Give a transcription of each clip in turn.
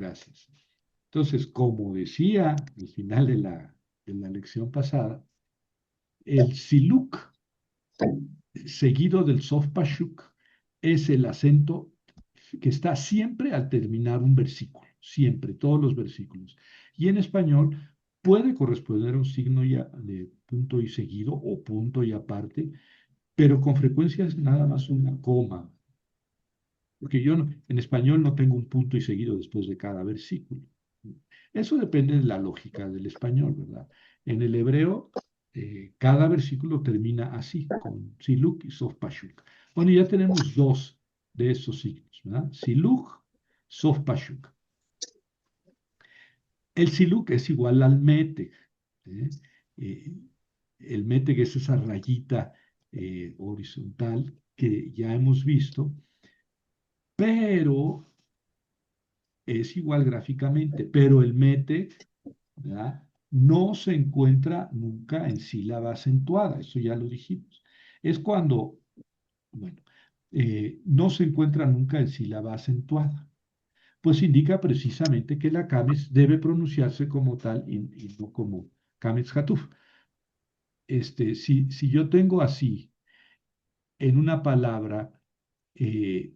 Gracias. Entonces, como decía al final de la lección pasada, el siluk seguido del sof pashuk es el acento que está siempre al terminar un versículo, siempre, todos los versículos. Y en español puede corresponder a un signo de punto y seguido o punto y aparte, pero con frecuencia es nada más una coma, porque yo en español no tengo un punto y seguido después de cada versículo. Eso depende de la lógica del español, ¿verdad? En el hebreo, cada versículo termina así, con siluk y sof pashuk. Bueno, ya tenemos dos de esos signos, ¿verdad? Siluk, sof pashuk. El siluk es igual al mete. ¿Eh? Eh, el mete que es esa rayita horizontal que ya hemos visto, pero es igual gráficamente, pero el mete, ¿verdad? No se encuentra nunca en sílaba acentuada, eso ya lo dijimos. Es cuando, bueno, no se encuentra nunca en sílaba acentuada, pues indica precisamente que la cames debe pronunciarse como tal y no como cames hatuf. Si yo tengo así en una palabra eh,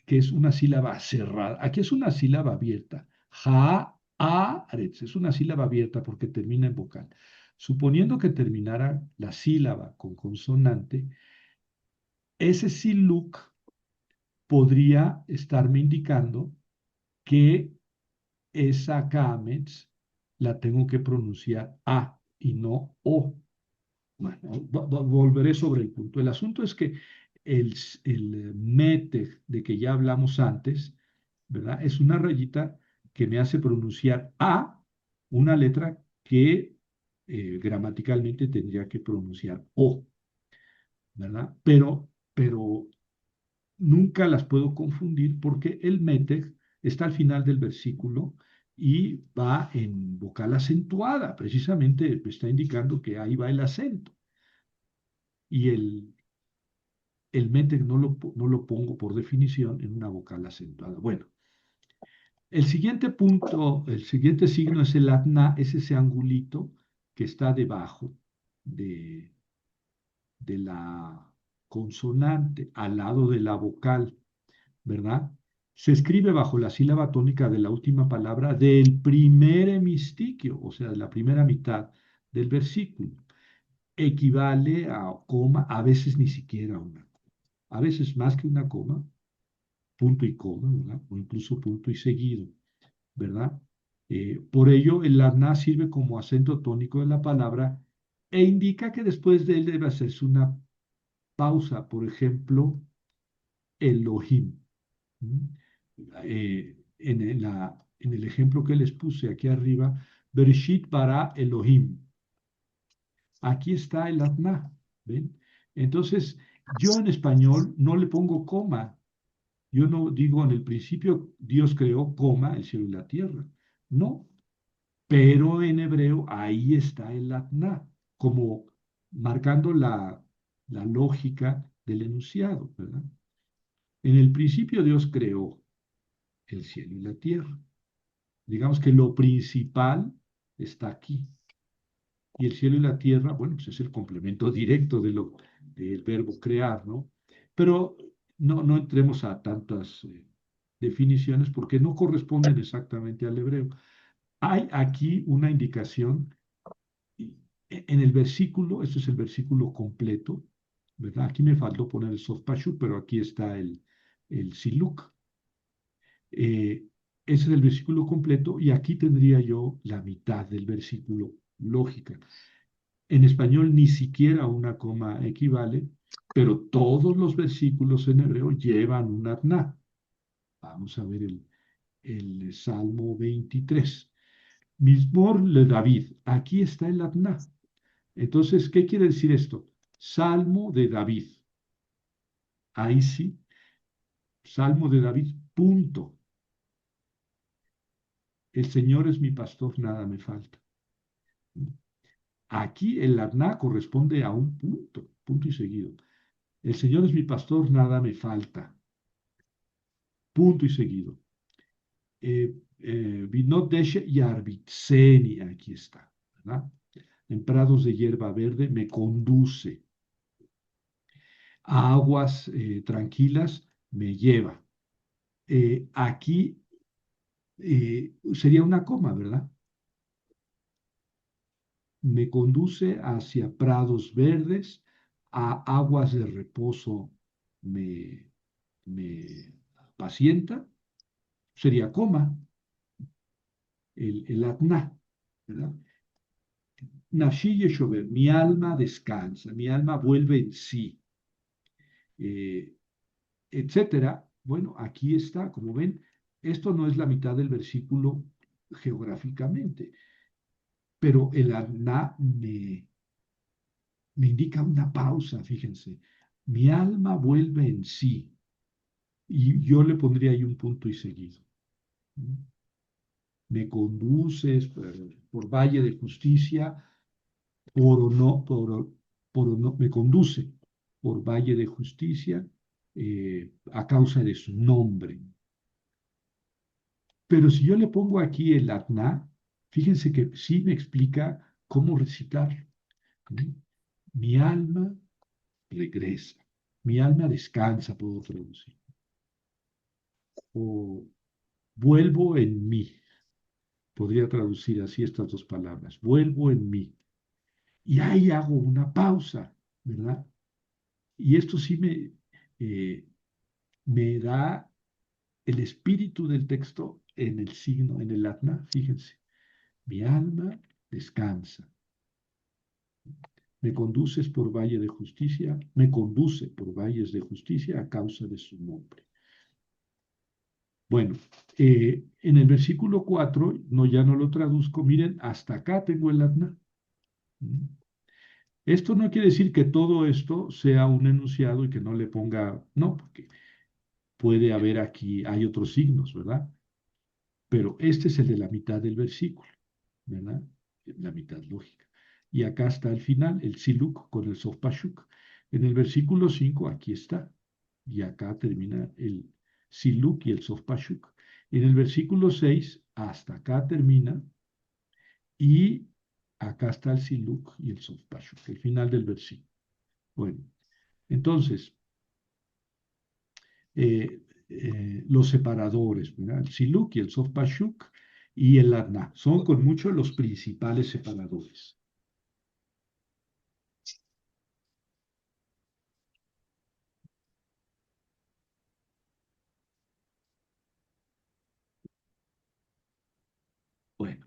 que es una sílaba cerrada, aquí es una sílaba abierta, ja, a, aretz, es una sílaba abierta porque termina en vocal. Suponiendo que terminara la sílaba con consonante, ese siluk podría estarme indicando que esa kametz la tengo que pronunciar a y no o. Bueno, volveré sobre el punto. El asunto es que el mete de que ya hablamos antes, ¿verdad? Es una rayita que me hace pronunciar a, una letra que gramaticalmente tendría que pronunciar o, ¿verdad? Pero nunca las puedo confundir porque el mete está al final del versículo y va en vocal acentuada, precisamente está indicando que ahí va el acento. Y el mente no lo pongo por definición en una vocal acentuada. Bueno, el siguiente punto, el siguiente signo es el atna, es ese angulito que está debajo de, de la consonante, al lado de la vocal, ¿verdad? Se escribe bajo la sílaba tónica de la última palabra del primer hemistiquio, o sea, de la primera mitad del versículo. Equivale a coma, a veces ni siquiera a una, a veces más que una coma, punto y coma, ¿verdad? O incluso punto y seguido, ¿verdad? Por ello, el ladná sirve como acento tónico de la palabra e indica que después de él debe hacerse una pausa, por ejemplo, Elohim. En el ejemplo que les puse aquí arriba, Bereshit bara Elohim. Aquí está el ladná, ¿ven? Entonces, yo en español no le pongo coma. Yo no digo en el principio Dios creó, coma, el cielo y la tierra. No, pero en hebreo ahí está el atná, como marcando la lógica del enunciado, ¿verdad? En el principio Dios creó el cielo y la tierra. Digamos que lo principal está aquí. Y el cielo y la tierra, bueno, pues es el complemento directo del verbo crear, ¿no? Pero no entremos a tantas definiciones porque no corresponden exactamente al hebreo. Hay aquí una indicación en el versículo, este es el versículo completo, ¿verdad? Aquí me faltó poner el sof pashut, pero aquí está el siluk. Ese es el versículo completo y aquí tendría yo la mitad del versículo, lógica. En español ni siquiera una coma equivale, pero todos los versículos en hebreo llevan un atná. Vamos a ver el Salmo 23. Mismor le David, aquí está el atná. Entonces, ¿qué quiere decir esto? Salmo de David. Ahí sí, Salmo de David, punto. El Señor es mi pastor, nada me falta. Aquí el atná corresponde a un punto, punto y seguido. El Señor es mi pastor, nada me falta. Punto y seguido. Vinot deshe y arbitseni, aquí está, ¿verdad? En prados de hierba verde me conduce, a aguas tranquilas me lleva. Aquí sería una coma, ¿verdad? Me conduce hacia prados verdes, a aguas de reposo me pacienta, sería coma, el atna, ¿verdad? Nashi Yeshover, mi alma descansa, mi alma vuelve en sí, eh, etcétera. Bueno, aquí está, como ven, esto no es la mitad del versículo geográficamente, pero el atna me indica una pausa, fíjense. Mi alma vuelve en sí. Y yo le pondría ahí un punto y seguido. Me conduces por valle de justicia, me conduce por valle de justicia a causa de su nombre. Pero si yo le pongo aquí el atna, fíjense que sí me explica cómo recitar. Mi alma regresa, mi alma descansa, puedo traducir. O vuelvo en mí. Podría traducir así estas dos palabras. Vuelvo en mí. Y ahí hago una pausa, ¿verdad? Y esto sí me da el espíritu del texto en el signo, en el atna. Fíjense, mi alma descansa. Me conduces por valle de justicia, me conduce por valles de justicia a causa de su nombre. Bueno, en el versículo 4, no, ya no lo traduzco, miren, hasta acá tengo el atna. Esto no quiere decir que todo esto sea un enunciado y que no le ponga, no, porque puede haber aquí, hay otros signos, ¿verdad? Pero este es el de la mitad del versículo, ¿verdad? La mitad lógica. Y acá está el final, el siluk con el sofpashuk. En el versículo 5, aquí está. Y acá termina el siluk y el sofpashuk. En el versículo 6, hasta acá termina. Y acá está el siluk y el sofpashuk, el final del versículo. Bueno, entonces, los separadores, ¿verdad? El siluk y el sofpashuk y el adna son con mucho los principales separadores. Bueno,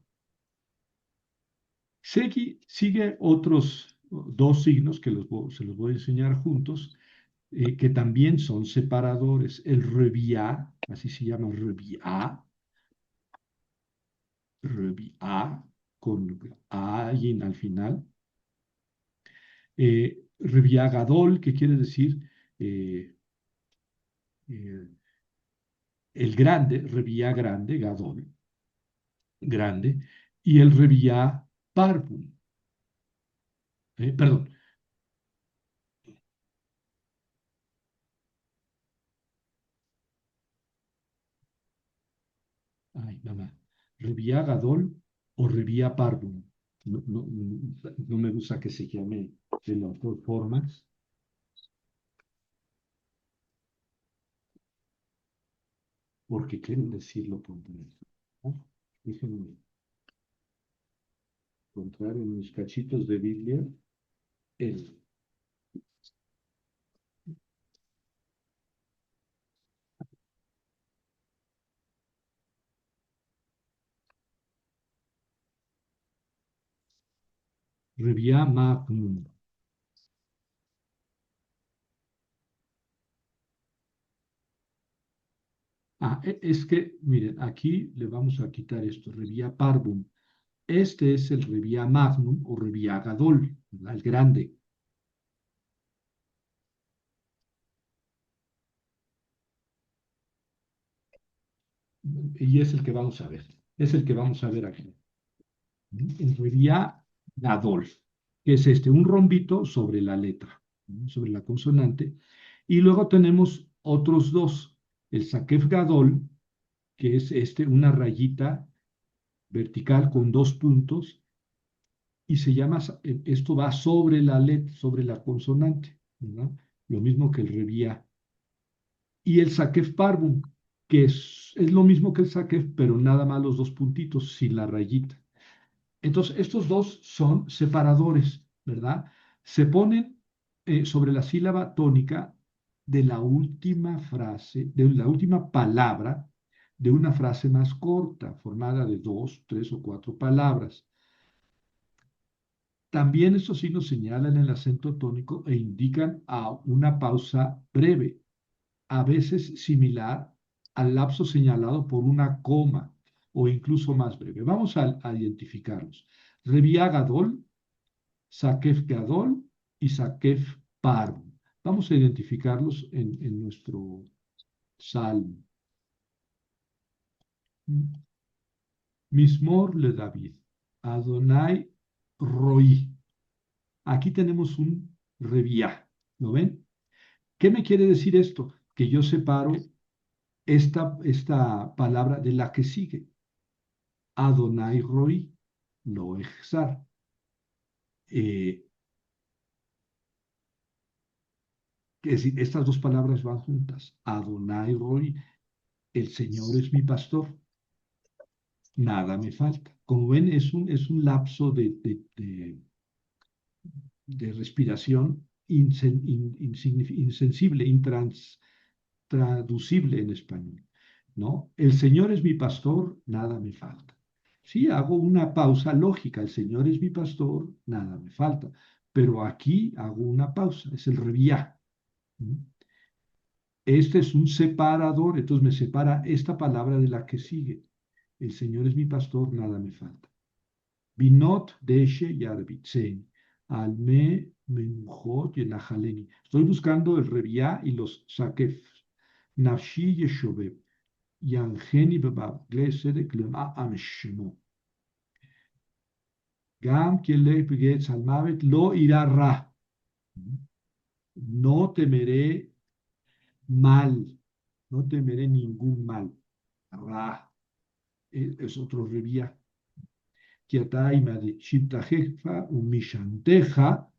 sigue otros dos signos que se los voy a enseñar juntos, que también son separadores. El reviá, así se llama reviá, con a y al final. Reviá gadol, que quiere decir eh, eh, el grande, Reviá grande, Gadol, grande, y el Reviá Parvum. Perdón, ay, mamá, Reviá Gadol o Reviá Parvum. No, no, no me gusta que se llame de las dos formas, porque quieren decirlo contrario. ¿No? Déjenme encontrar en mis cachitos de Biblia el Reviá Magnum. Ah, es que, miren, aquí le vamos a quitar esto, Reviá Parvum. Este es el Reviá Magnum o Reviá Gadol, ¿verdad? El grande. Y es el que vamos a ver. Es el que vamos a ver aquí. El Reviá Gadol, que es un rombito sobre la letra, ¿no? Sobre la consonante. Y luego tenemos otros dos. El Sakef Gadol que es una rayita vertical con dos puntos, y se llama, esto va sobre la letra, sobre la consonante, ¿verdad? Lo mismo que el revía. Y el saquef parvum, que es lo mismo que el saquef, pero nada más los dos puntitos, sin la rayita. Entonces, estos dos son separadores, ¿verdad? Se ponen sobre la sílaba tónica de la última frase, de la última palabra de una frase más corta, formada de dos, tres o cuatro palabras. También estos signos señalan el acento tónico e indican a una pausa breve, a veces similar al lapso señalado por una coma o incluso más breve. Vamos a identificarlos. Revia Gadol, Sakef Gadol y Sakef Parvo. Vamos a identificarlos en nuestro salmo. Mismor le David, Adonai Roí. Aquí tenemos un Revia. ¿Lo ven? ¿Qué me quiere decir esto? Que yo separo esta palabra de la que sigue. Adonai Roí, lo exar. Eh, es decir, estas dos palabras van juntas. Adonai Roí, el Señor es mi pastor, nada me falta. Como ven, es un lapso de respiración insensible, intraducible en español, ¿no? El Señor es mi pastor, nada me falta. Sí, hago una pausa lógica, el Señor es mi pastor, nada me falta, pero aquí hago una pausa, es el reviá. Este es un separador, entonces me separa esta palabra de la que sigue. El Señor es mi pastor, nada me falta. Binot deshe yarbitsen, alme menujot yenajaleni. Estoy buscando el reviá y los sakef. Nafshi yeshobeb, yangeni bebab, glesede klema amshemo. Gam kielech begetz almavet lo irá ra. No temeré mal, no temeré ningún mal. Ra es otro reviá. Kiataima de shiptajefa umishanteja,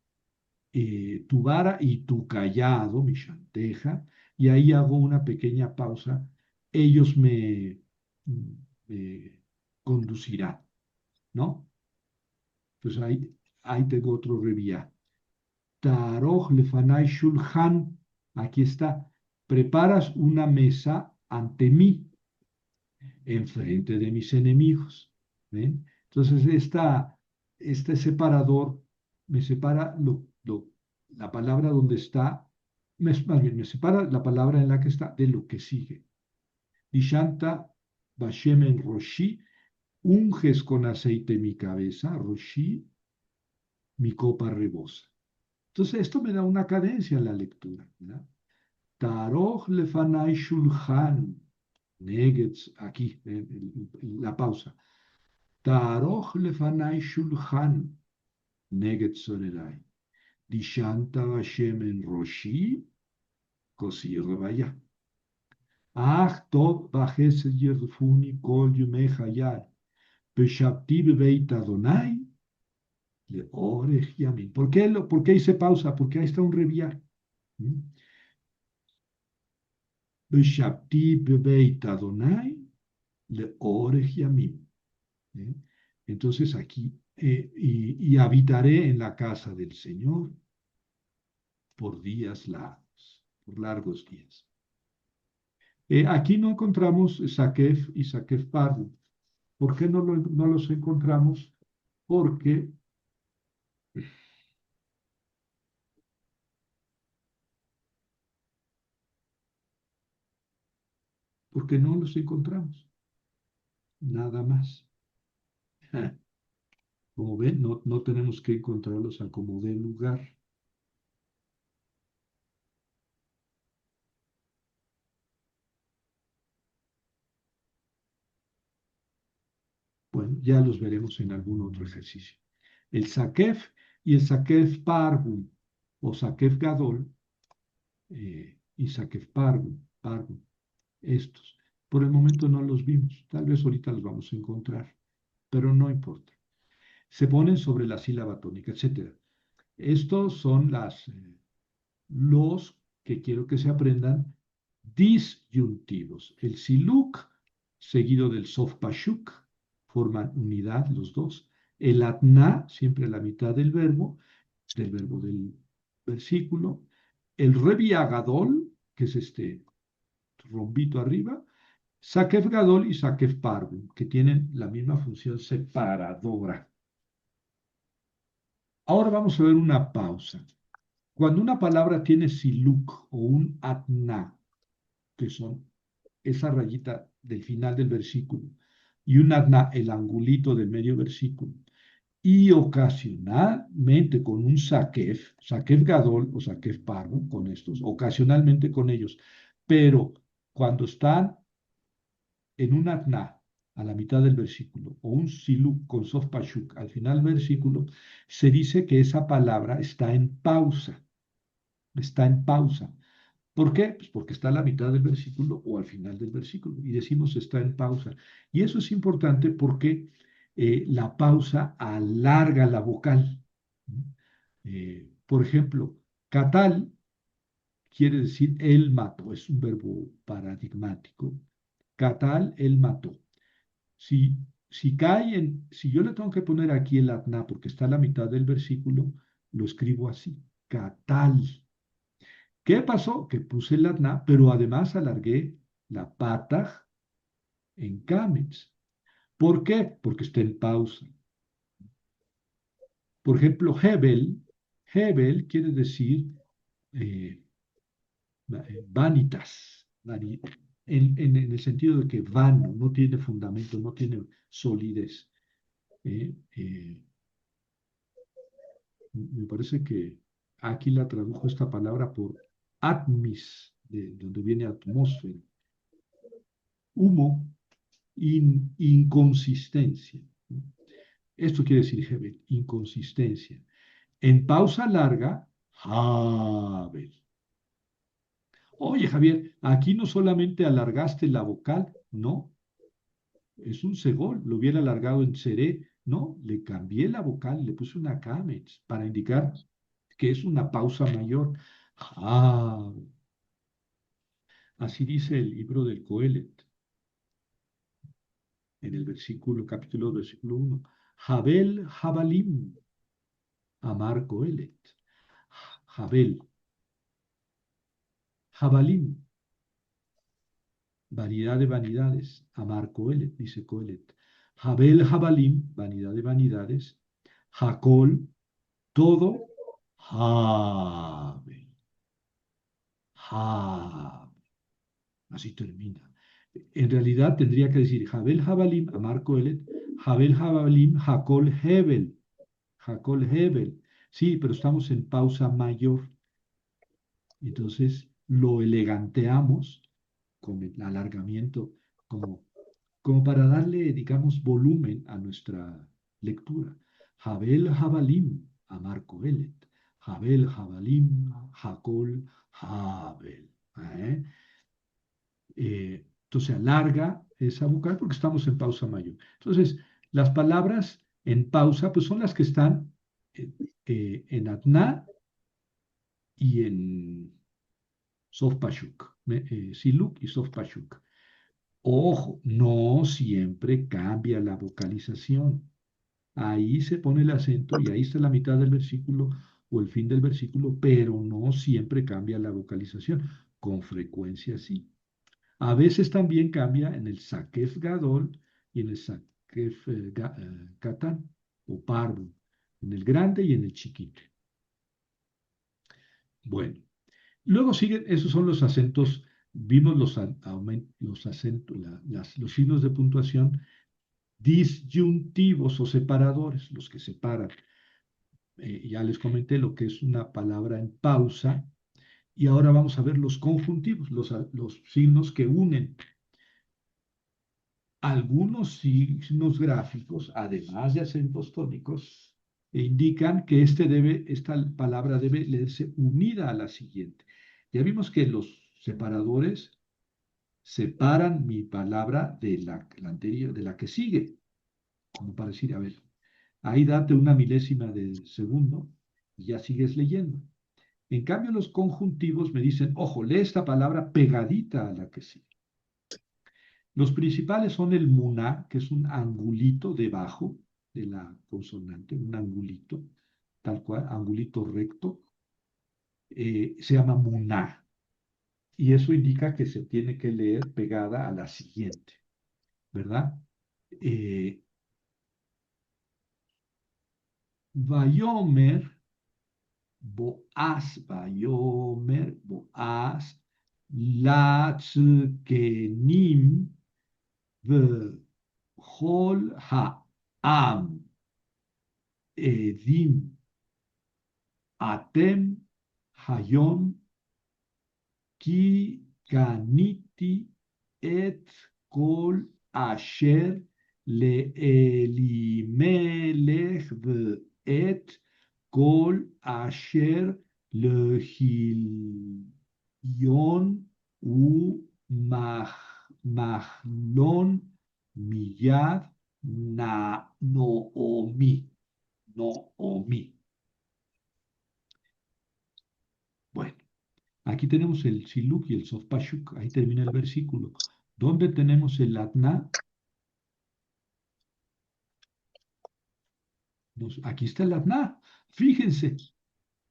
tu vara y tu callado, mishanteja, y ahí hago una pequeña pausa. Ellos me conducirán, ¿no? Pues ahí tengo otro reviá. Taroj lefanai shulchan, aquí está. Preparas una mesa ante mí, enfrente de mis enemigos. ¿Ven? Entonces, este separador me separa la palabra donde está, más bien, me separa la palabra en la que está de lo que sigue. Dishanta Bashem en Roshi, unges con aceite mi cabeza, Roshi, mi copa rebosa. Entonces, esto me da una cadencia en la lectura, ¿verdad? Taroj lefanai shulchan, negets, aquí, la pausa. Taroj lefanai shulchan, neget sorerai. Dishanta Hashem en Roshi, kosir vaya. Ach tov vachesed yerfuni kol yumei hayai. Beshabti bebeit Adonai, le orech yamin. ¿Por qué hice pausa? Porque ahí está un reviar. Beshabti bebeit Adonai, le orech yamin. Entonces aquí, y habitaré en la casa del Señor por días largos, por largos días. Aquí no encontramos Sakef y Sakef Parvo. ¿Por qué no los encontramos? Porque, porque no los encontramos, nada más. Como ven, no tenemos que encontrarlos a como dé lugar. Bueno, ya los veremos en algún otro ejercicio. El Sakef y el Sakef Parvum o Sakef Gadol y Sakef Parvum, estos. Por el momento no los vimos. Tal vez ahorita los vamos a encontrar, pero no importa. Se ponen sobre la sílaba tónica, etcétera. Estos son los que quiero que se aprendan disyuntivos. El siluk, seguido del sofpashuk, forman unidad los dos. El atna, siempre a la mitad del verbo del versículo. El reviagadol, que es este rombito arriba. Sakef gadol y sakef parvum, que tienen la misma función separadora. Ahora vamos a ver una pausa. Cuando una palabra tiene siluk o un atna, que son esa rayita del final del versículo, y un adna, el angulito del medio versículo, y ocasionalmente con un sakef gadol o sakef parvo, con estos, ocasionalmente con ellos, pero cuando están en un adna a la mitad del versículo o un siluk con sof pashuk al final del versículo, se dice que esa palabra está en pausa, está en pausa. ¿Por qué? Pues porque está a la mitad del versículo o al final del versículo y decimos está en pausa. Y eso es importante porque la pausa alarga la vocal. Por ejemplo, catal quiere decir él mató, es un verbo paradigmático. Catal, él mató. Si, si yo le tengo que poner aquí el atna porque está a la mitad del versículo, lo escribo así, catal. ¿Qué pasó? Que puse el atna, pero además alargué la pata en Kametz. ¿Por qué? Porque está en pausa. Por ejemplo, Hebel quiere decir eh, vanitas, en el sentido de que vano, no tiene fundamento, no tiene solidez. Eh, eh, Me parece que aquí la tradujo esta palabra por atmis, de donde viene atmósfera, humo, inconsistencia. Esto quiere decir Hebel, inconsistencia. En pausa larga, Habel. Oye, Javier, aquí no solamente alargaste la vocal, no, es un segol, lo hubiera alargado en seré, no, le cambié la vocal, le puse una cametz para indicar que es una pausa mayor. Habel. Así dice el libro del Coelet, en el capítulo 1. Jabel, Jabalim, Amar Coelet. Jabel, Jabalim, vanidad de vanidades, Amar Coelet, dice Coelet. Jabel, Jabalim, vanidad de vanidades, Jacol, todo, Jabel, Jabel. Así termina. En realidad tendría que decir Jabel, Jabalim, Amar Coelet, Jabel, Jabalim, Jacol, Hebel. Jacol Hebel. Sí, pero estamos en pausa mayor. Entonces lo eleganteamos con el alargamiento, como, como para darle, digamos, volumen a nuestra lectura. Jabel Jabalim, Amar Coelet. Jabel Jabalim, Jacol Jabel. Entonces alarga esa vocal porque estamos en pausa mayor. Entonces, las palabras en pausa, pues son las que están en Atna y en Sofpashuk, Siluk y Sofpashuk. Ojo, no siempre cambia la vocalización. Ahí se pone el acento y ahí está la mitad del versículo o el fin del versículo, pero no siempre cambia la vocalización. Con frecuencia sí. A veces también cambia en el Sakef Gadol y en el Sakef Katan o Parvo, en el grande y en el chiquito. Bueno. Luego siguen, esos son los acentos, vimos los acentos, los signos de puntuación disyuntivos o separadores, los que separan. Ya les comenté lo que es una palabra en pausa y ahora vamos a ver los conjuntivos, los signos que unen. Algunos signos gráficos, además de acentos tónicos, indican que esta palabra debe leerse unida a la siguiente. Ya vimos que los separadores separan mi palabra de la anterior, de la que sigue, como para decir, a ver, ahí date una milésima de segundo y ya sigues leyendo. En cambio, los conjuntivos me dicen, ojo, lee esta palabra pegadita a la que sigue. Los principales son el muná, que es un angulito debajo de la consonante, un angulito, tal cual, angulito recto, se llama muná. Y eso indica que se tiene que leer pegada a la siguiente, ¿verdad? Eh, Vayomer, Boaz, Latzkenim, V'chol ha'am, Edim, Atem, Hayom, Ki ganiti et kol asher leElimelech et kol asher lehilion u machlon miyad na Noomi. Noomi. Bueno. Aquí tenemos el Siluk y el Sofpashuk, ahí termina el versículo. ¿Dónde tenemos el Atna? Aquí está el Atna, fíjense.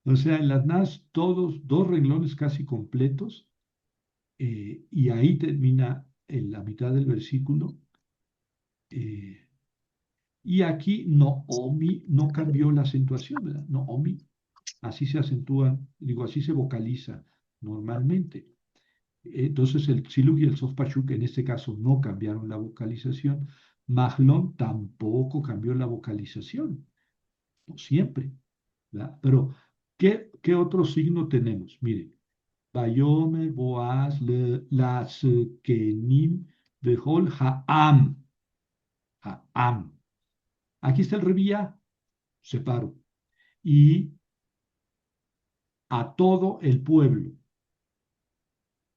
O sea, el Atna es todos, dos renglones casi completos, y ahí termina en la mitad del versículo. eh, y aquí Noomi no cambió la acentuación, ¿verdad? Noomi, así se acentúa, digo, así se vocaliza normalmente. Entonces el Tsiluk y el Sofpashuk en este caso no cambiaron la vocalización. Mahlon tampoco cambió la vocalización, no siempre, ¿verdad? Pero, ¿qué otro signo tenemos? Mire, Bayomer, Boaz, Las, Kenim, Behol, Ha'am, Ha'am. Aquí está el revía, separo. Y a todo el pueblo.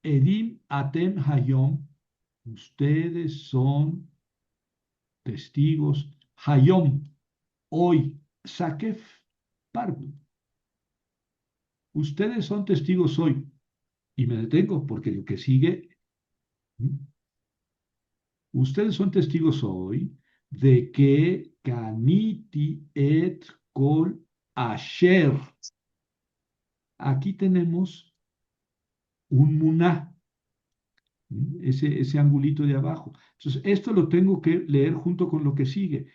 Edim, Atem, Hayom, ustedes son testigos, Hayom, hoy, Sakef, Parvo. Ustedes son testigos hoy. Y me detengo porque lo que sigue, ustedes son testigos hoy de que Kaniti et Kol Asher. Aquí tenemos un muná, ese angulito de abajo. Entonces, esto lo tengo que leer junto con lo que sigue.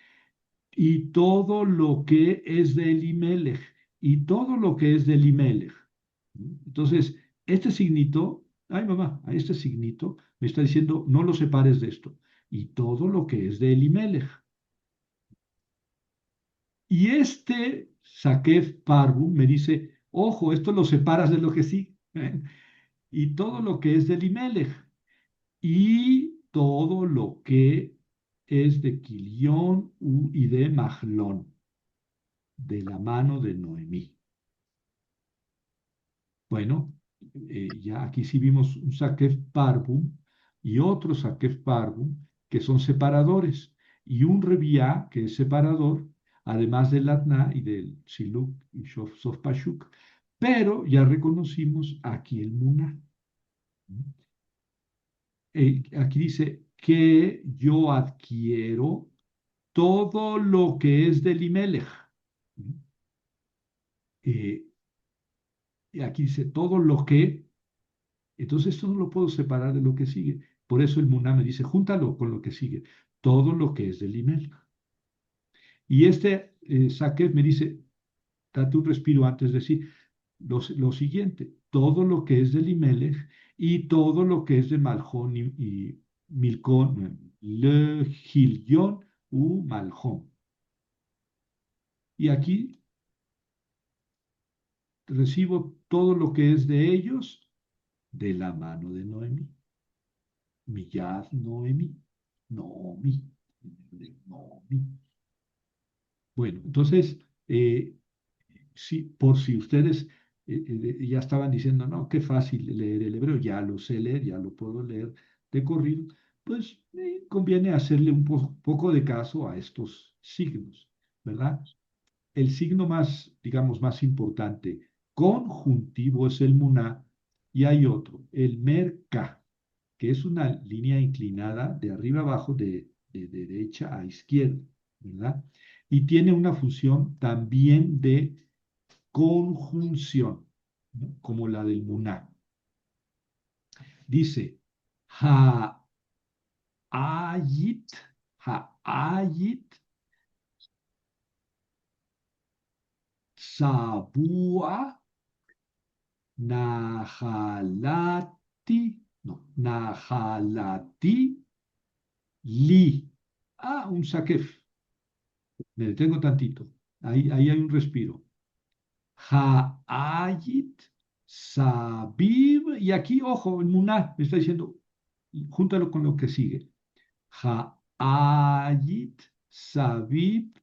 Y todo lo que es de Elimelech, y todo lo que es de Elimelech. Entonces, este signito, ay mamá, a este signito me está diciendo, no lo separes de esto. Y todo lo que es de Elimelech. Y este Sakef Parvu me dice, ojo, esto lo separas de lo que sí. Y todo lo que es de Elimelech. Y todo lo que es de Kilión y de Mahlón, de la mano de Noemí. Bueno, ya aquí sí vimos un Sakef Parvum y otro Sakef Parvum que son separadores, y un Reviá que es separador, además del Atna y del Siluk y Sofpashuk. Pero ya reconocimos aquí el Muná. Aquí dice que yo adquiero todo lo que es del Imelech. Eh, y aquí dice todo lo que. Entonces esto no lo puedo separar de lo que sigue. Por eso el Muná me dice, júntalo con lo que sigue, todo lo que es del Imelech. Y este Saquet me dice, date un respiro antes de decir lo siguiente, todo lo que es del Imelech y todo lo que es de Malhón y Milcón, Le Gilión u Malhón. Y aquí recibo todo lo que es de ellos de la mano de Noemí. Miyad Noemí. Noemí. Noemí. Bueno, entonces, por si ustedes ya estaban diciendo, no, qué fácil leer el hebreo, ya lo sé leer, ya lo puedo leer de corrido, pues conviene hacerle un poco de caso a estos signos, ¿verdad? El signo más, digamos, más importante conjuntivo es el muná y hay otro, el merca, que es una línea inclinada de arriba abajo, de derecha a izquierda, ¿verdad? Y tiene una función también de conjunción, ¿no? Como la del muná. Dice, ha'ayit, ha'ayit, sabua, nahalati, no, nahalati, li. Ah, un saquef. Me detengo tantito. Ahí hay un respiro. Ha'ayit, sabib. Y aquí, ojo, el muná me está diciendo, júntalo con lo que sigue. Ha'ayit, sabib,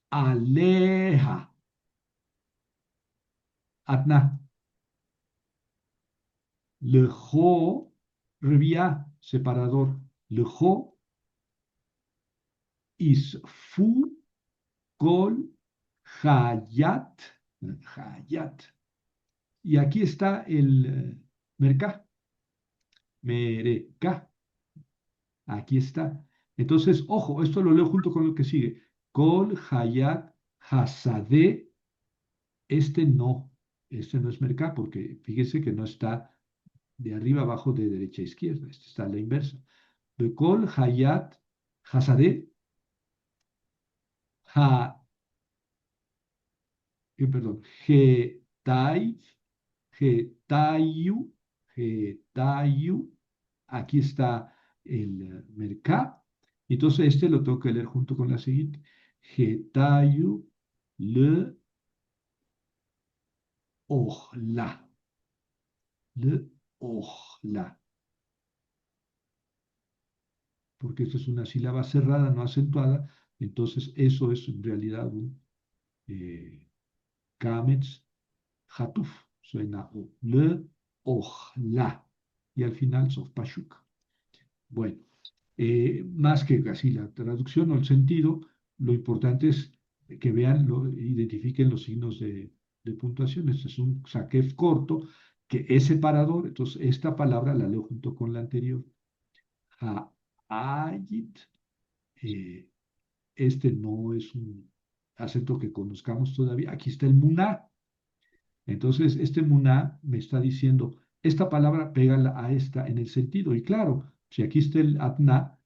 aleja. Adna. Lejo, revia, separador. Lejo, isfu, kol, hayat, hayat. Y aquí está el merca, mereka. Aquí está. Entonces, ojo, esto lo leo junto con lo que sigue. Kol, hayat, hasade. Este no es merca porque fíjese que no está de arriba abajo, de derecha a izquierda. Este está a la inversa. Bekol, hayat, hasade, ha, perdón, Getay, Getayu, Getayu, aquí está el mercá, entonces este lo tengo que leer junto con la siguiente. Getayu, le, ojla, le, ojla, porque esto es una sílaba cerrada, no acentuada, entonces eso es en realidad un kametz hatuf, suena o, le, ojla, y al final sof pashuk. Bueno, más que así la traducción o el sentido, lo importante es que vean, identifiquen los signos de puntuación. Este es un saquef corto que es separador, entonces esta palabra la leo junto con la anterior. Ha'ayit, eh, este no es un acento que conozcamos todavía. Aquí está el muná. Entonces, este muná me está diciendo, esta palabra pégala a esta en el sentido. Y claro, si aquí está el atna,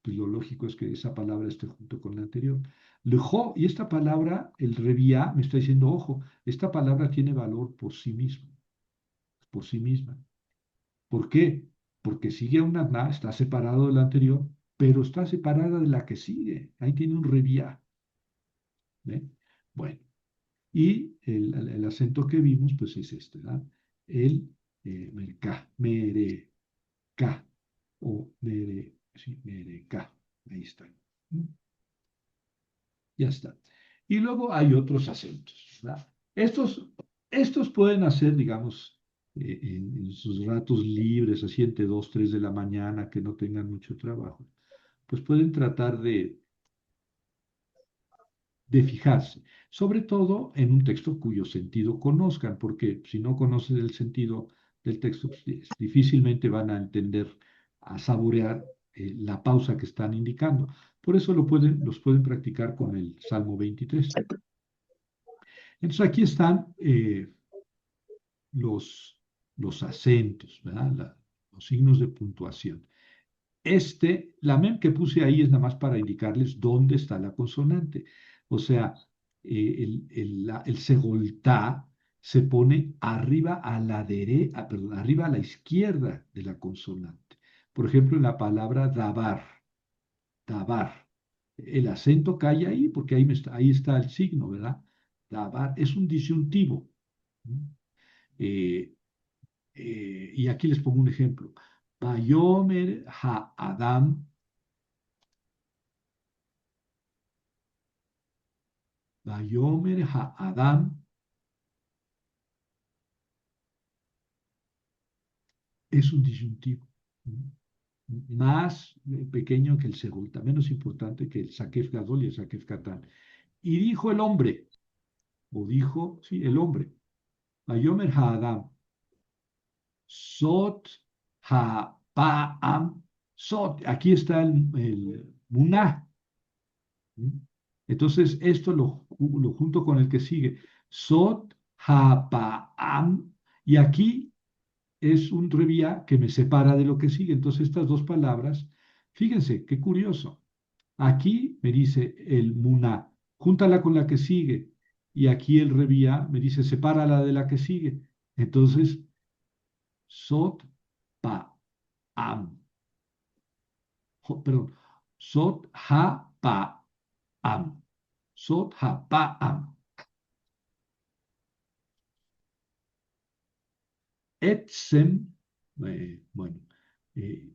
pues lo lógico es que esa palabra esté junto con la anterior. Lejo, y esta palabra, el reviá, me está diciendo, ojo, esta palabra tiene valor por sí mismo, por sí misma. ¿Por qué? Porque sigue a una na, está separado de la anterior, pero está separada de la que sigue. Ahí tiene un reviá. ¿Ve? Bueno, y el acento que vimos, pues es este, ¿verdad? El merca, mereca, o mere, sí, mereca. Ahí está. Ya está. Y luego hay otros acentos, ¿verdad? Estos pueden hacer, digamos, en sus ratos libres, así entre 2, 3 de la mañana, que no tengan mucho trabajo, pues pueden tratar de fijarse, sobre todo en un texto cuyo sentido conozcan, porque si no conocen el sentido del texto, pues, difícilmente van a entender, a saborear la pausa que están indicando. Por eso los pueden practicar con el Salmo 23. Entonces aquí están los, los acentos, ¿verdad? Los signos de puntuación. La mem que puse ahí es nada más para indicarles dónde está la consonante. O sea, el segoltá se pone arriba a la derecha, perdón, arriba a la izquierda de la consonante. Por ejemplo, en la palabra dabar, dabar. El acento cae ahí porque ahí está el signo, ¿verdad? Dabar es un disyuntivo. Eh, y aquí les pongo un ejemplo. Bayomer ha-Adam, Bayomer ha-Adam es un disyuntivo. más pequeño que el Segulta, menos importante que el Sakef Gadol y el Sakef Katán. Y dijo el hombre, o dijo, sí, el hombre, Vayomer Haadam, Sot Ha-Pa'am, Sot, aquí está el Muná. Entonces, esto lo junto con el que sigue, Sot Ha-Pa'am, y aquí es un revía que me separa de lo que sigue. Entonces, estas dos palabras, fíjense, qué curioso. Aquí me dice el muná, júntala con la que sigue. Y aquí el revía me dice, sepárala de la que sigue. Entonces, sot pa am, perdón, sot ha pa am, sot ha pa am. Etzem, bueno, eh,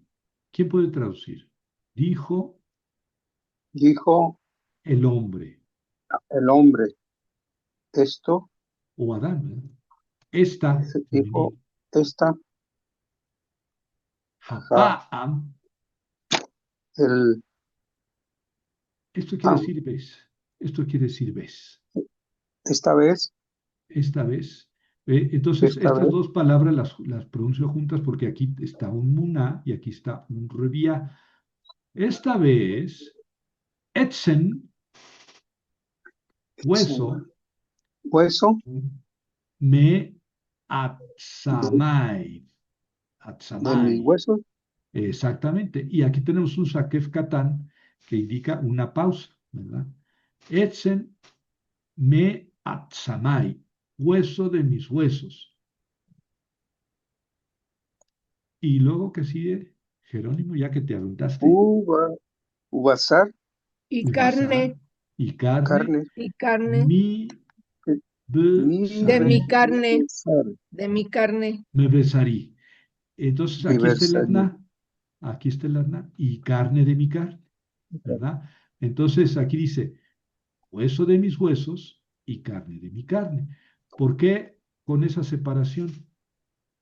¿quién puede traducir? Dijo Dijo el hombre, el hombre esto, o Adán, ¿verdad? Esta, dijo femenino, esta, ha ja, am. el Esto quiere am. decir ves. Esto quiere decir ves. Esta vez, Esta vez. Entonces, esta estas vez, dos palabras las pronuncio juntas porque aquí está un muná y aquí está un revía. Esta vez, etzen, hueso, hueso me de, atzamai. de mis Atzamai. huesos, Exactamente. Y aquí tenemos un sakef katán que indica una pausa, ¿verdad? Etzen me atzamai, hueso de mis huesos. Y luego que sigue, Jerónimo, ya que te aventaste, uva, uvasar, y ubasá carne, y carne, carne, y carne, mi mi de mi besari, carne, besar, de mi carne, me besarí. Entonces mi aquí está el versarí. arná, aquí está el arná, y carne de mi carne, ¿verdad? Entonces aquí dice, hueso de mis huesos y carne de mi carne. ¿Por qué con esa separación?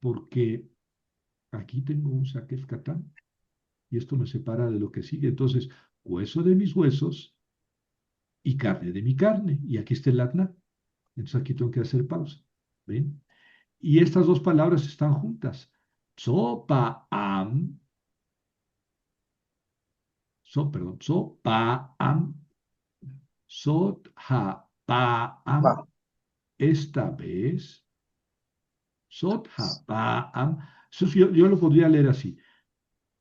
Porque aquí tengo un saquef catán y esto me separa de lo que sigue. Entonces, hueso de mis huesos y carne de mi carne. Y aquí está el atna. Entonces aquí tengo que hacer pausa. ¿Ven? Y estas dos palabras están juntas. Sopa am, perdón, sopa am, sot ha pa Va, am, esta vez, sot ha pa am. Entonces yo lo podría leer así.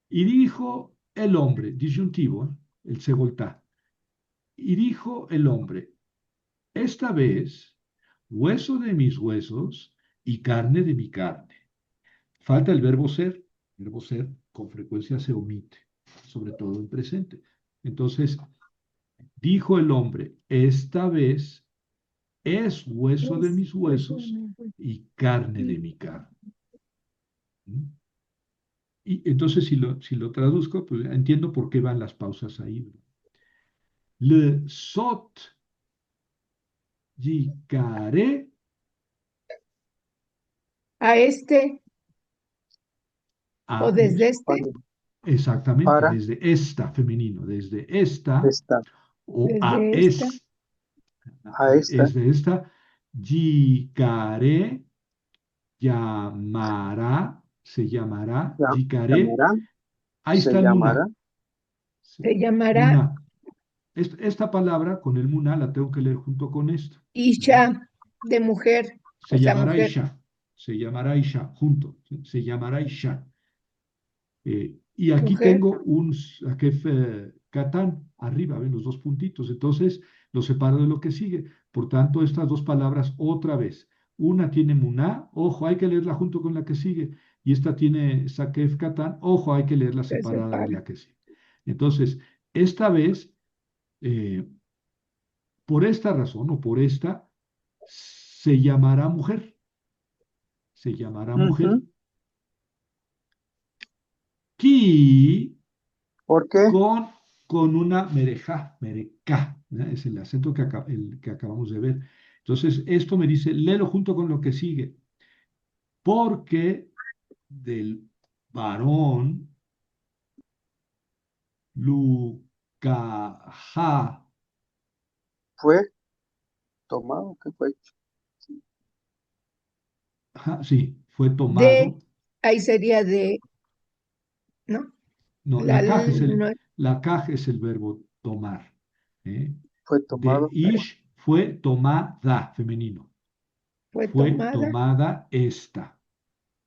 Y dijo el hombre, disyuntivo, el segoltá. Y dijo el hombre, esta vez, hueso de mis huesos y carne de mi carne. Falta el verbo ser. El verbo ser con frecuencia se omite, sobre todo en presente. Entonces, dijo el hombre, esta vez es hueso de es mis hueso de huesos mi hueso. y carne de mi carne. ¿Mm? Y entonces, si lo traduzco, pues entiendo por qué van las pausas ahí. Le sot yicare A este, o a, desde este, para, exactamente, para desde esta, femenino, desde esta esta, o a desde esta, es, a esta, es de esta, yicare se llamará, yicare, llamará, ahí se está el llamará, muná, sí, se llamará muná. Esta palabra con el muná la tengo que leer junto con esto, ¿verdad? Isha, de mujer, o Se sea, llamará mujer, Isha, se llamará Isha, junto, ¿sí? Se llamará Isha. Y aquí mujer, tengo un Sakef Katán arriba, ven los dos puntitos. Entonces lo separo de lo que sigue. Por tanto, estas dos palabras otra vez. Una tiene Muná, ojo, hay que leerla junto con la que sigue. Y esta tiene Sakef Katán, ojo, hay que leerla se separada de separa. la que sigue. Entonces, esta vez, eh, por esta razón o por esta, se llamará mujer. Se llamará mujer. ujú, Ki porque con, con una merejá, merecá, ¿verdad? Es el acento que acabamos de ver. Entonces, esto me dice, léelo junto con lo que sigue, porque del varón Lucaja. Fue tomado, ¿qué fue? Sí, fue De, tomado. ahí sería de, ¿no? No, La, no, la caja es el verbo tomar. ¿Eh? Fue De tomado ish fue tomada, femenino. fue Fue tomada tomada esta.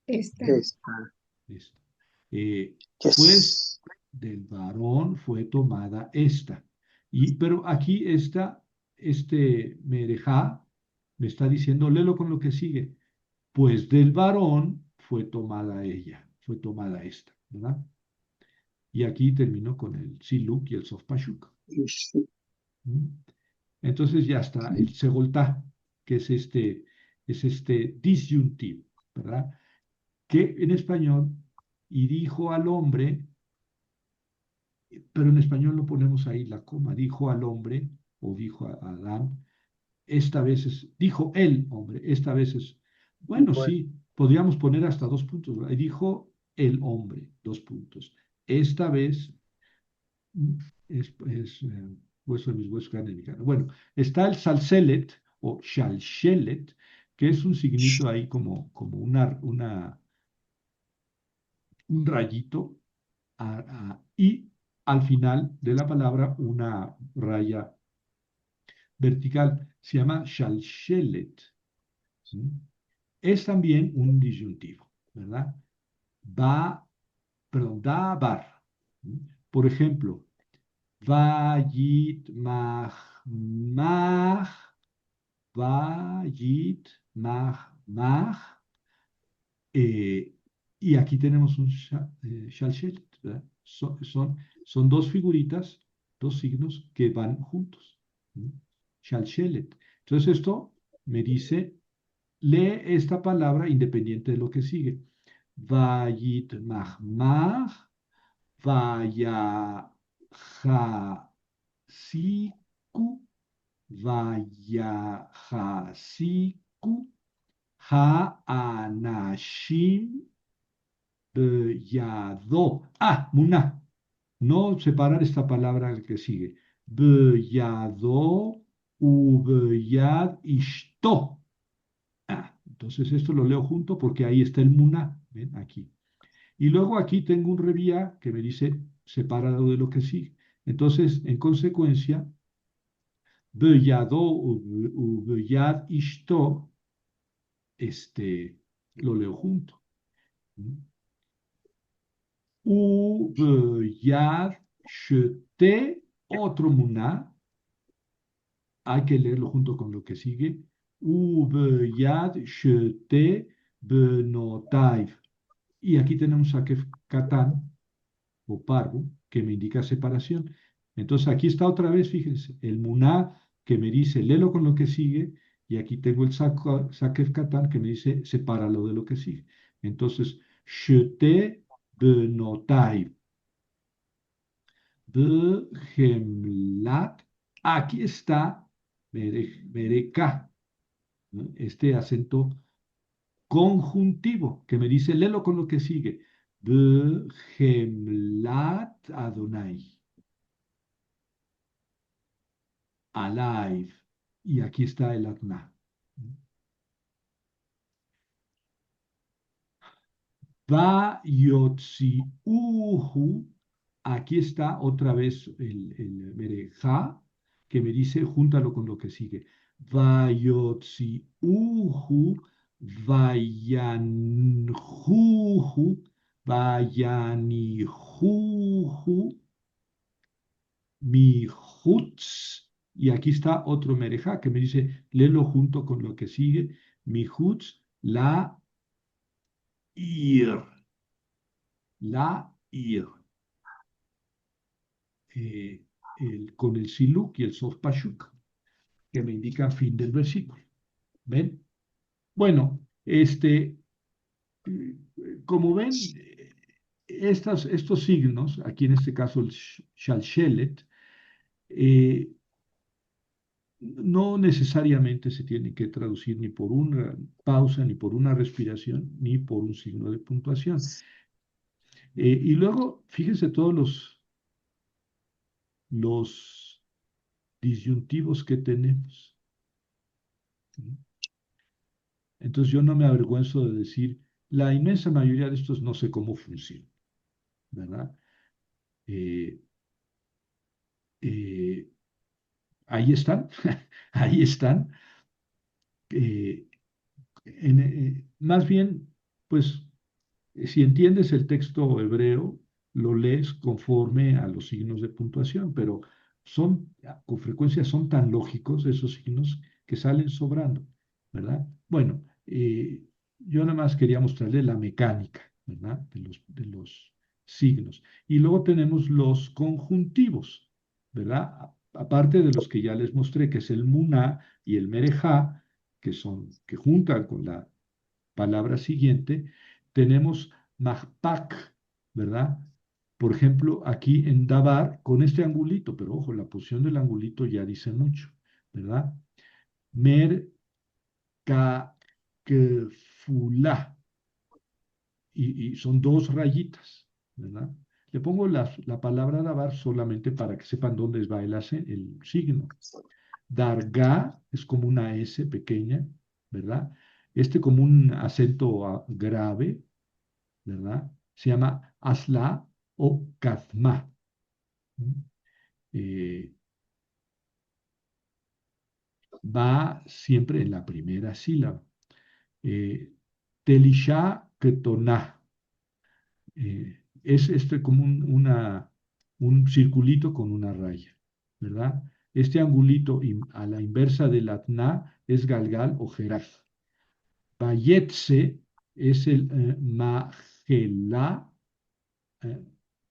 esta. esta. Esta. Pues Yes. del varón fue tomada esta. Pero aquí este merejá me está diciendo, léelo con lo que sigue. Pues del varón fue tomada ella, fue tomada esta, ¿verdad? Y aquí termino con el siluk y el sofpashuk. Ish. ¿Mm? Entonces ya está el segoltá, que es este disyuntivo, ¿verdad? Que en español, y dijo al hombre, pero en español no ponemos ahí la coma, dijo al hombre, o dijo a Adán, esta vez dijo el hombre, esta vez bueno, Bueno, sí, podríamos poner hasta dos puntos, ¿verdad? Y dijo el hombre, dos puntos. Esta vez hueso de mis huesos, carne de mi carne. Bueno, está el salselet o shalshelet, que es un signito ahí como un rayito y al final de la palabra una raya vertical. Se llama shalshelet. ¿Mm? Es también un disyuntivo, ¿verdad? Va, perdón, da, bar. ¿Mm? Por ejemplo, vayit, mah, vayit, mah. eh, y aquí tenemos un shalshelet, ¿verdad? Son dos figuritas, dos signos que van juntos. ¿Mm? Shalshelet. Entonces esto me dice, lee esta palabra independiente de lo que sigue. Vayit mahmah, vaya jasiku, vaya jasiku, ha anashim beyado. Ah, muná. No separar esta palabra que sigue. Beyado, ubeyad, ishto. Ah, entonces esto lo leo junto porque ahí está el muná. ¿Ven? Aquí. Y luego aquí tengo un revía que me dice separado de lo que sigue. Entonces, en consecuencia, beyado, ubeyad, ishto, lo leo junto. ¿Mm? Ubeyad, shte, otro muná, hay que leerlo junto con lo que sigue. Ubeyad, shte, benotaiv. Y aquí tenemos a Katán o parvo que me indica separación. Entonces aquí está otra vez, fíjense, el muná que me dice léelo con lo que sigue, y aquí tengo el sakef Katán que me dice sepáralo de lo que sigue. Entonces, shte benotaiv. Behemlat, aquí está Mereka, ¿no? Este acento conjuntivo que me dice, léelo con lo que sigue. Behemlat Adonai, alive. Y aquí está el Adná. Va Yotzi Uhu, aquí está otra vez el Mereja, que me dice, júntalo con lo que sigue. Va Yotzi Uhu, Vayanjuju, Vayanijuju, Mihutz. Y aquí está otro Mereja que me dice, léelo junto con lo que sigue. Mihutz, la ir. La ir. eh, con el siluk y el sof pashuk, que me indican fin del versículo. ¿Ven? Bueno, como ven, estos signos, aquí en este caso el shalshelet, eh, no necesariamente se tienen que traducir ni por una pausa, ni por una respiración, ni por un signo de puntuación. Y luego, fíjense todos los disyuntivos que tenemos. Entonces yo no me avergüenzo de decir, la inmensa mayoría de estos no sé cómo funcionan, ¿verdad? Eh, eh, ahí están, ahí están. eh, Más bien, pues, si entiendes el texto hebreo, lo lees conforme a los signos de puntuación, pero con frecuencia son tan lógicos esos signos que salen sobrando, ¿verdad? Bueno, yo nada más quería mostrarle la mecánica, ¿verdad? De los signos. Y luego tenemos los conjuntivos, ¿verdad? Aparte de los que ya les mostré, que es el muná y el merejá, que juntan con la palabra siguiente, tenemos mahpak, ¿verdad? Por ejemplo, aquí en dabar, con este angulito, pero ojo, la posición del angulito ya dice mucho, ¿verdad? Mer, ka, y son dos rayitas, ¿verdad? Le pongo la palabra dabar solamente para que sepan dónde va el signo. Darga es como una S pequeña, ¿verdad? Este como un acento grave, ¿verdad? Se llama asla o kazma. Eh, Va siempre en la primera sílaba. Eh, Telisha ketoná. Es este como un circulito con una raya, ¿verdad? Este angulito a la inversa del atná es galgal o jeraf. Vayetse es el eh,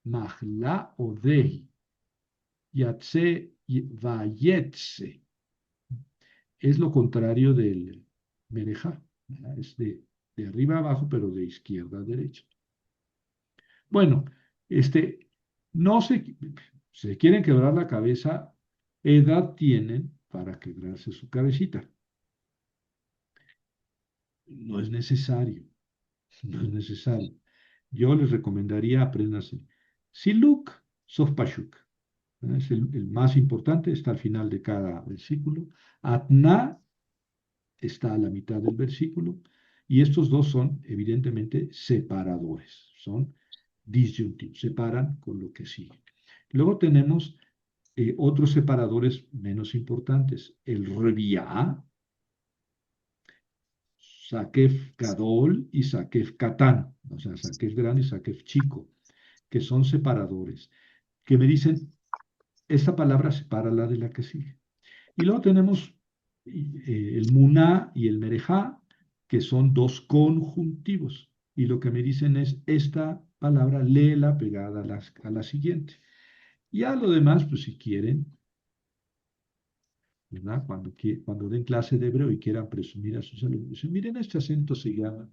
mahla o dei. Yatse vayetse es lo contrario del merejá, ¿verdad? Es de arriba a abajo, pero de izquierda a derecha. Bueno, no se quieren quebrar la cabeza, edad tienen para quebrarse su cabecita. No es necesario, no es necesario. Yo les recomendaría aprenderse Siluk Sofpashuk. Es el más importante, está al final de cada versículo. Atna está a la mitad del versículo. Y estos dos son evidentemente separadores, son disyuntivos, separan con lo que sigue. Luego tenemos otros separadores menos importantes, el reviá, Sakef Gadol y Sakef Katán, o sea, Sakef grande y Sakef chico, que son separadores, que me dicen, esta palabra separa la de la que sigue. Y luego tenemos el muná y el merejá, que son dos conjuntivos. Y lo que me dicen es, esta palabra léela pegada a la siguiente. Y a lo demás, pues si quieren, ¿verdad? Cuando den clase de hebreo y quieran presumir a sus alumnos, dicen, miren, este acento se llama.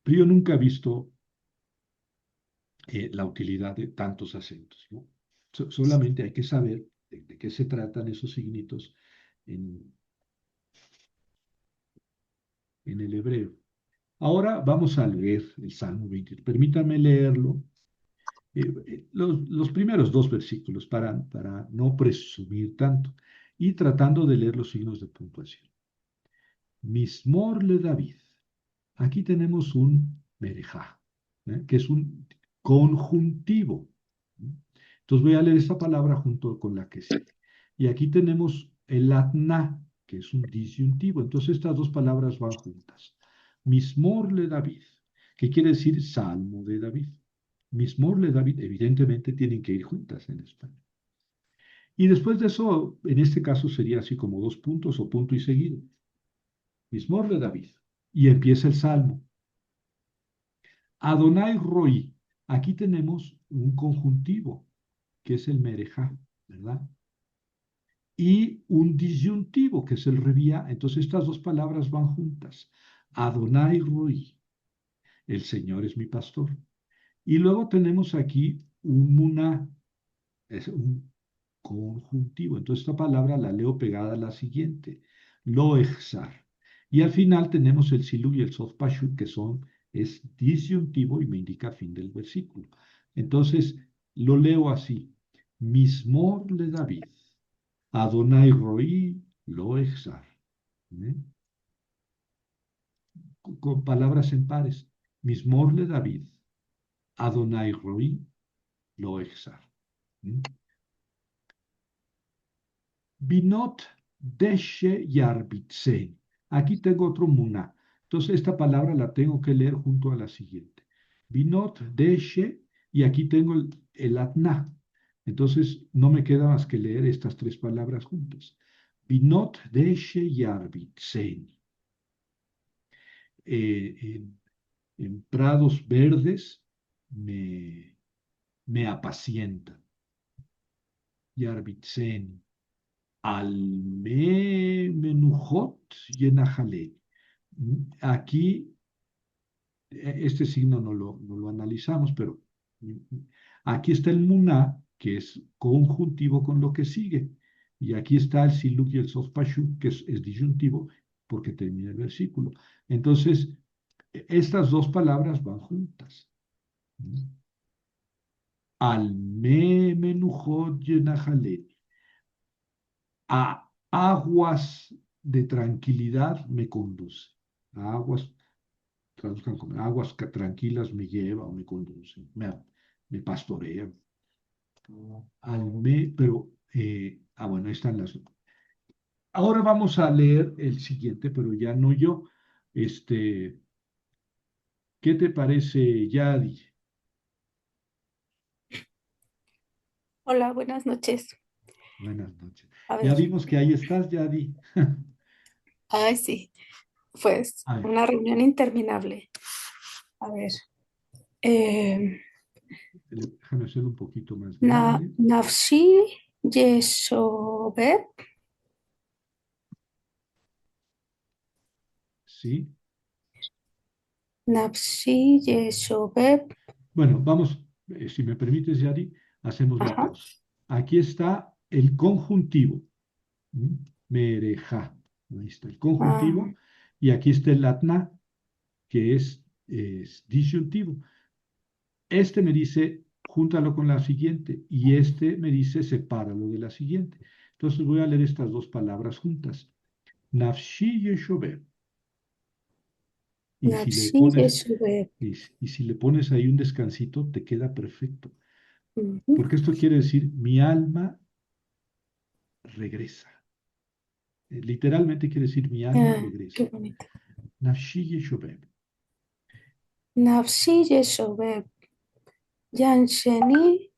Pero yo nunca he visto la utilidad de tantos acentos, ¿no? Solamente hay que saber de qué se tratan esos signitos en, en el hebreo. Ahora vamos a leer el Salmo 20. Permítanme leerlo. Los primeros dos versículos para no presumir tanto y tratando de leer los signos de puntuación. Mismor le David. Aquí tenemos un merejá, que es un conjuntivo. Entonces voy a leer esta palabra junto con la que sigue. Y aquí tenemos el atna, que es un disyuntivo. Entonces estas dos palabras van juntas. Mismor le David, que quiere decir salmo de David. Mismor le David, evidentemente tienen que ir juntas en español. Y después de eso, en este caso sería así como dos puntos o punto y seguido. Mismor le David. Y empieza el salmo. Adonai Roi. Aquí tenemos un conjuntivo, que es el merejá, ¿verdad? Y un disyuntivo, que es el revía. Entonces estas dos palabras van juntas. Adonai Roi. El Señor es mi pastor. Y luego tenemos aquí un muná, es un conjuntivo. Entonces esta palabra la leo pegada a la siguiente. Lo exar. Y al final tenemos el silú y el sof pashut, es disyuntivo y me indica fin del versículo. Entonces, lo leo así. Mismor le David, Adonai Roí lo exar. ¿Eh? Con palabras en pares. Mismor le David, Adonai Roí lo exar. ¿Eh? Binot deshe yarbitsen. Aquí tengo otro muná. Entonces esta palabra la tengo que leer junto a la siguiente. Binot deshe y aquí tengo el atná. Entonces no me queda más que leer estas tres palabras juntas. Binot deshe yarbitsen. En prados verdes me apacientan. Yarbitsen. Al me menujot y enajalé. Aquí, este signo no lo analizamos, pero aquí está el muná, que es conjuntivo con lo que sigue. Y aquí está el siluk y el sofpashu, que es disyuntivo, porque termina el versículo. Entonces, estas dos palabras van juntas. Al me menujot y enajalé. A aguas de tranquilidad me conduce. A aguas, traduzcan como aguas tranquilas me lleva o me conduce, me pastorea. Pero, bueno, ahí están las. Ahora vamos a leer el siguiente, pero ya no yo. Este, ¿Qué te parece, Yadi? Hola, buenas noches. Buenas noches. A Ya ver, vimos que ahí estás, Yadi. ay, sí, pues A ver, una reunión interminable. A ver, eh, déjame hacerlo un poquito más grande. Nafshi Yeshobeb, ¿Sí? Nafshi Yeshobeb, Bueno, vamos, si me permites, Yadi, hacemos la ajá, pausa. Aquí está el conjuntivo, ¿m? Mereja, ahí está el ah, conjuntivo, y aquí está el atna, que es disyuntivo. Este me dice, júntalo con la siguiente, y este me dice, sepáralo de la siguiente. Entonces voy a leer estas dos palabras juntas. Nafshi yeshobeb. Y si le Nafshi pones, Yeshobeb. y si le pones ahí un descansito, te queda perfecto. Ujú. Porque esto quiere decir, mi alma regresa. Literalmente quiere decir, mi alma Ah, regresa. qué bonito. Nafshi yeshobeb. Nafshi Yeshobeb, Yansheni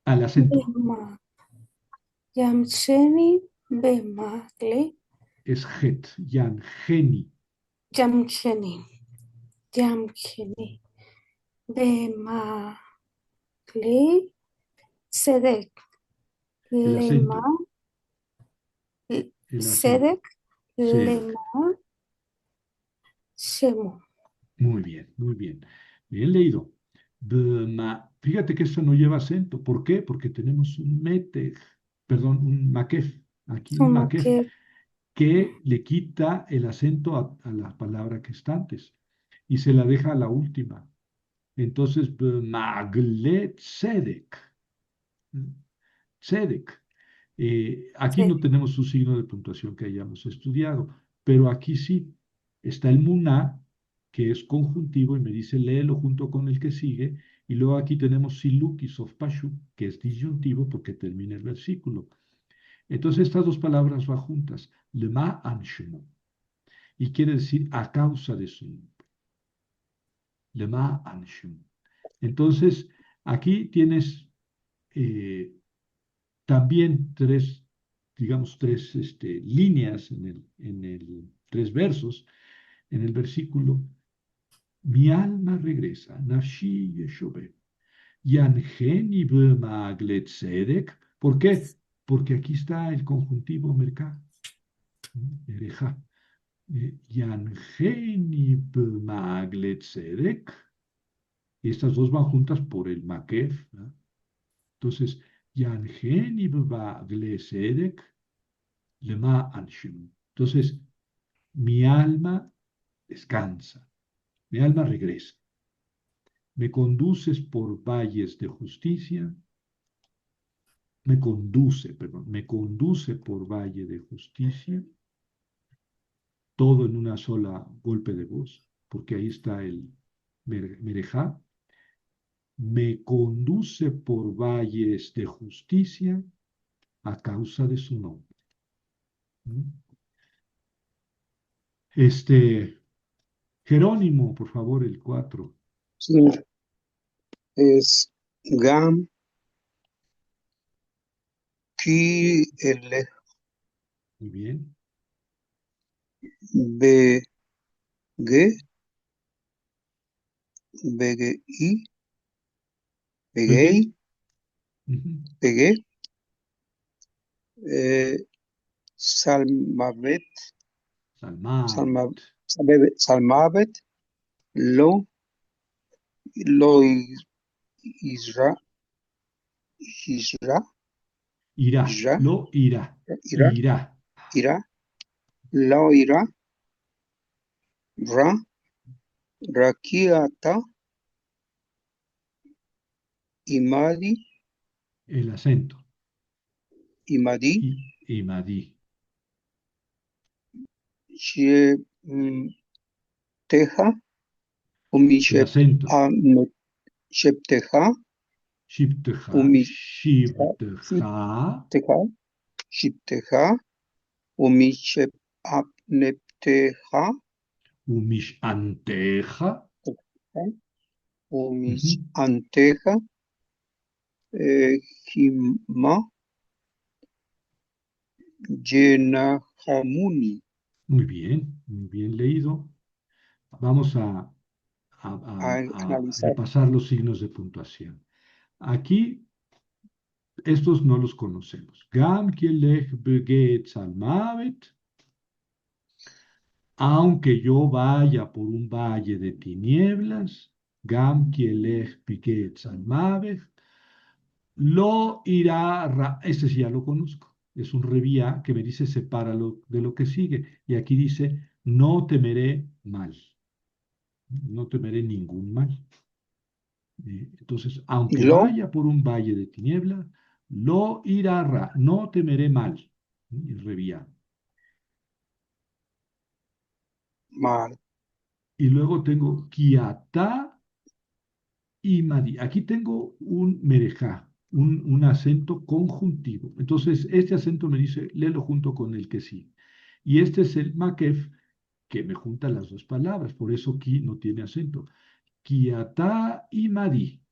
Al acento. Bema, Yamsheni Bemagle, Es het, yan, geni. Yamsheni, Yamsheni Bemagle. Sedek, El Lema, acento. El acento. Sedek, Sedek. Lema, Shemu. Muy bien, muy bien. Bien leído. Fíjate que esto no lleva acento. ¿Por qué? Porque tenemos un mete, perdón, un makef. Aquí un Como makef que que le quita el acento a la palabra que está antes y se la deja a la última. Entonces, maglet sedek. Tzedek. Aquí no se- tenemos un signo de puntuación que hayamos estudiado, pero aquí sí está el muná, que es conjuntivo, y me dice léelo junto con el que sigue, y luego aquí tenemos siluk y sofpashu, que es disyuntivo porque termina el versículo. Entonces estas dos palabras van juntas, lema anshemu, y quiere decir a causa de su nombre, lema anshemu. Entonces aquí tienes eh, también digamos, líneas tres versos en el versículo. Mi alma regresa, nafshi yeshobeh, yanheni b'ma'aglet tzedek. ¿Por qué? Porque aquí está el conjuntivo mercá, ereja. Yanheni b'ma'aglet tzedek. Y estas dos van juntas por el makef, ¿no? Entonces, yanheni b'ma'aglet tzedek. Lema Anshim. Entonces, mi alma descansa, mi alma regresa. Me conduces por valles de justicia. Me conduce por valle de justicia. Todo en una sola golpe de voz, porque ahí está el merejá. Me conduce por valles de justicia a causa de su nombre. ¿Mm? Jerónimo, por favor, el 4. Sí, es Gam, Ki, L, Muy bien, B, G, BGI, muy BGI, bien. Ujú. BG, Salmavet, Salmavet. Salmavet, Lo, Lo, Isra, Isra, Irá, Isra, lo irá, Ira, irá. Ira, Lo, Ira, Ra, Rakiata, Imadi, El acento. Imadi, Imadí. Teja, El Umishep, acento. Shepteja, Shipteja, Umiteja, shipteja, Shipteja, Umishep Apnepteja, umish anteja. Umish Anteja, Hima, Yenahamuni, Muy bien leído. Vamos a analizar. repasar los signos de puntuación. Aquí, estos no los conocemos. Gam kielech beget salmavet. Aunque yo vaya por un valle de tinieblas, Gam kielech beget salmavet. Lo irá, este sí ya lo conozco. Es un revía que me dice sepáralo de lo que sigue. Y aquí dice, no temeré mal. No temeré ningún mal. Entonces, aunque Lo vaya por un valle de tinieblas, lo irá, no temeré mal. Y revía. Mal, Y luego tengo kiatá y madí. Aquí tengo un merejá, un acento conjuntivo. Entonces, este acento me dice, léelo junto con el que sí. Y este es el makef que me junta las dos palabras. Por eso ki no tiene acento. Kiatá y madí.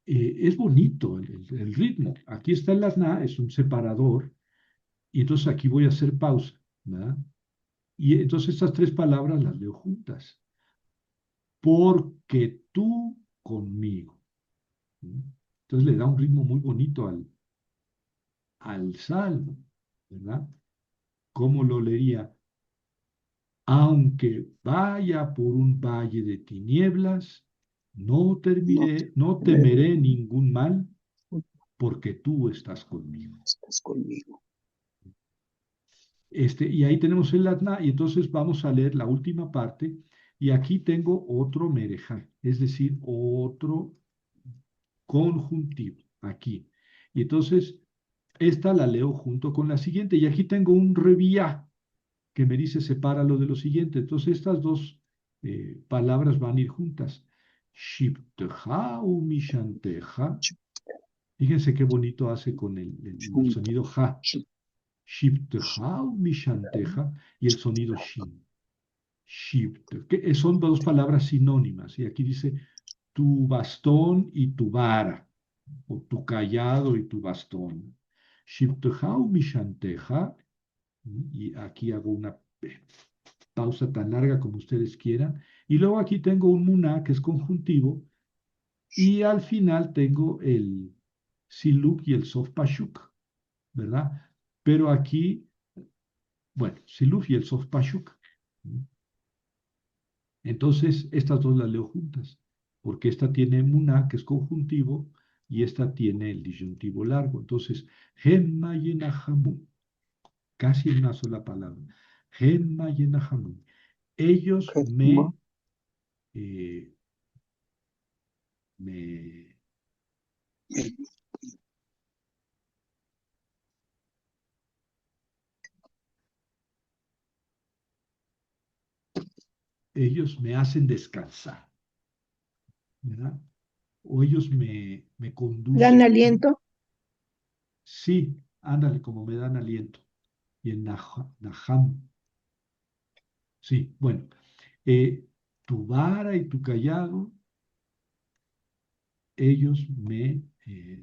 Es bonito el ritmo. Aquí está el asna, es un separador, y entonces aquí voy a hacer pausa, ¿verdad? Y entonces estas tres palabras las leo juntas. Porque tú conmigo. ¿Sí? Entonces le da un ritmo muy bonito al salmo, ¿verdad? ¿Cómo lo leería? Aunque vaya por un valle de tinieblas, no no temeré, temeré ningún mal, porque tú estás conmigo. estás conmigo. Y ahí tenemos el Adná, y entonces vamos a leer la última parte, y aquí tengo otro merejá, es decir, otro conjuntivo, aquí. Y entonces, esta la leo junto con la siguiente, y aquí tengo un reviá que me dice sepáralo de lo siguiente. Entonces, estas dos palabras van a ir juntas. Shipteja u mishanteja. Fíjense qué bonito hace con el Junto, sonido ja. Shipteja u mishanteja y el sonido shin. Shipt, que son dos palabras sinónimas. Y aquí dice tu bastón y tu vara, o tu callado y tu bastón. Shipteja u mishanteja. Y aquí hago una pausa tan larga como ustedes quieran. Y luego aquí tengo un muná que es conjuntivo. Y al final tengo el siluk y el sof pashuk, ¿verdad? Pero aquí, bueno, siluk y el sof pashuk. Entonces, estas dos las leo juntas, porque esta tiene muná, que es conjuntivo, y esta tiene el disyuntivo largo. Entonces, gemma yenahamun, casi en una sola palabra. Gemma yenahamun. Ellos Gema, eh, me, ellos me hacen descansar, ¿verdad? O ellos me Dan conducen. aliento. Sí, ándale, como me dan aliento. Y en Naham, sí, bueno, eh, tu vara y tu callado, ellos me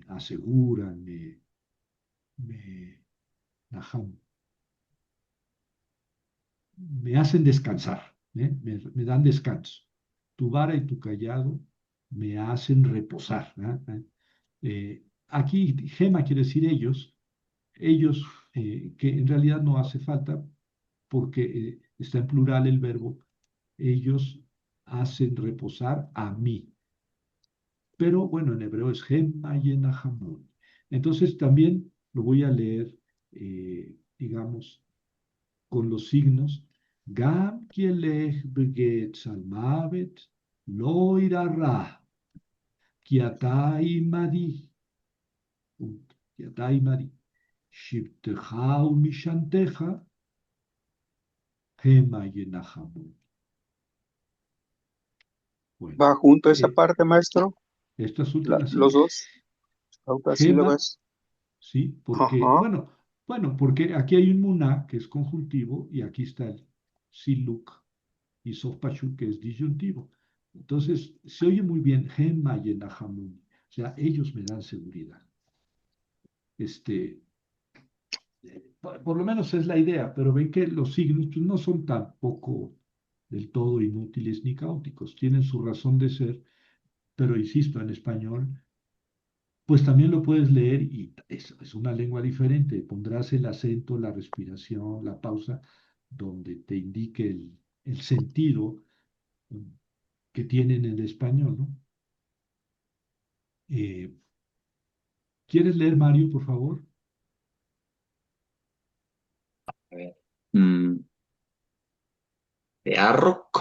aseguran, me, Naham, me hacen descansar, me dan descanso. Tu vara y tu callado me hacen reposar, ¿verdad? Aquí Gema quiere decir ellos, que en realidad no hace falta porque está en plural el verbo, ellos hacen reposar a mí. Pero bueno, en hebreo es Gema y Enahamon. Entonces también lo voy a leer, digamos, con los signos. Gam kielech begetz al mavet, lo irá כי אתה עמדי, כי אתה עמדי, שבטך ומשענתך המה ינחמו. Bueno, ¿Va junto esa parte, maestro? estas últimas sí. Los dos, las Gema, sílabas. sí, porque, Ajá. bueno, porque aquí hay un muná que es conjuntivo y aquí está el siluk y sofpashu que es disyuntivo. Entonces, se oye muy bien, Gema yenahamun, o sea, ellos me dan seguridad. Este, por lo menos es la idea, pero ven que los signos pues, no son tampoco del todo inútiles ni caóticos, tienen su razón de ser, pero insisto, en español, pues también lo puedes leer y es una lengua diferente, pondrás el acento, la respiración, la pausa, donde te indique el sentido que tiene en el español, ¿no? Eh, ¿Quieres leer, Mario, por favor? A ver. Tearroc,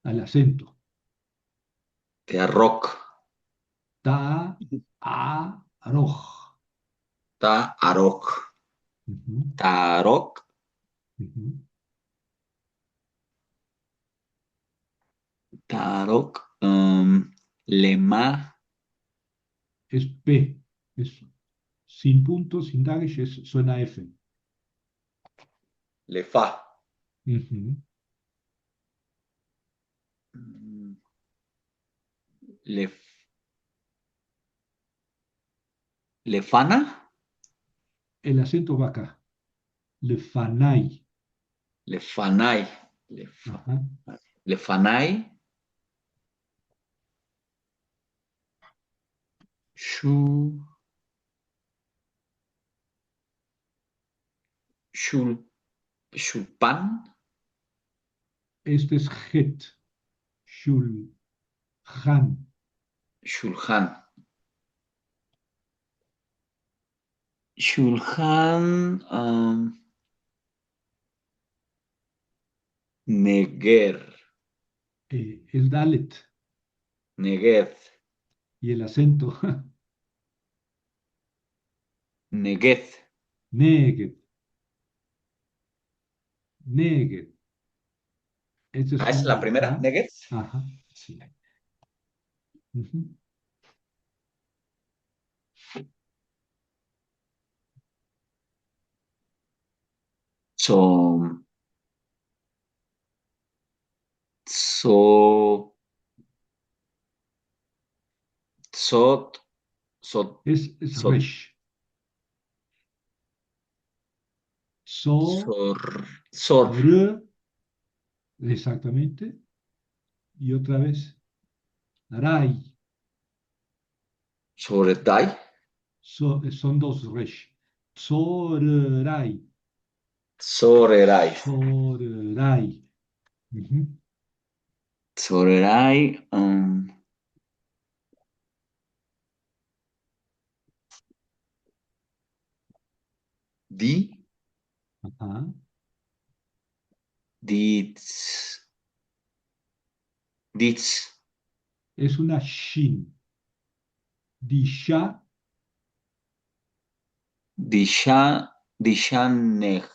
Al acento. tearroc, Ta, a, roj. taarok, Ujú, taarok, ujú. taarok, lema, Es P, es sin punto, sin dagesh, suena F. lefa, Ujú. mm, lef, lefana, El acento va acá. Lefanai. lefanai, Ajá. lefanai, shu, shul, shulpan, Este es Het, Shulhan. shulhan, shulhan, neger, El Dalet neged, y el acento neged. Neged. Neged. Este es Ah, esa es un la primera, Yajá. neged. Ajá. Sí. Ujú. So, so, sot, sot, Es sot, Resh. So, sor, R, exactamente. Y otra vez, Rai. soretai, Son dos Resh. Sorerai. sorerai, Sorerai. Ujú. sorerai, di, Ajá. dits, dits, Es una shin. Disha, Dishaneg.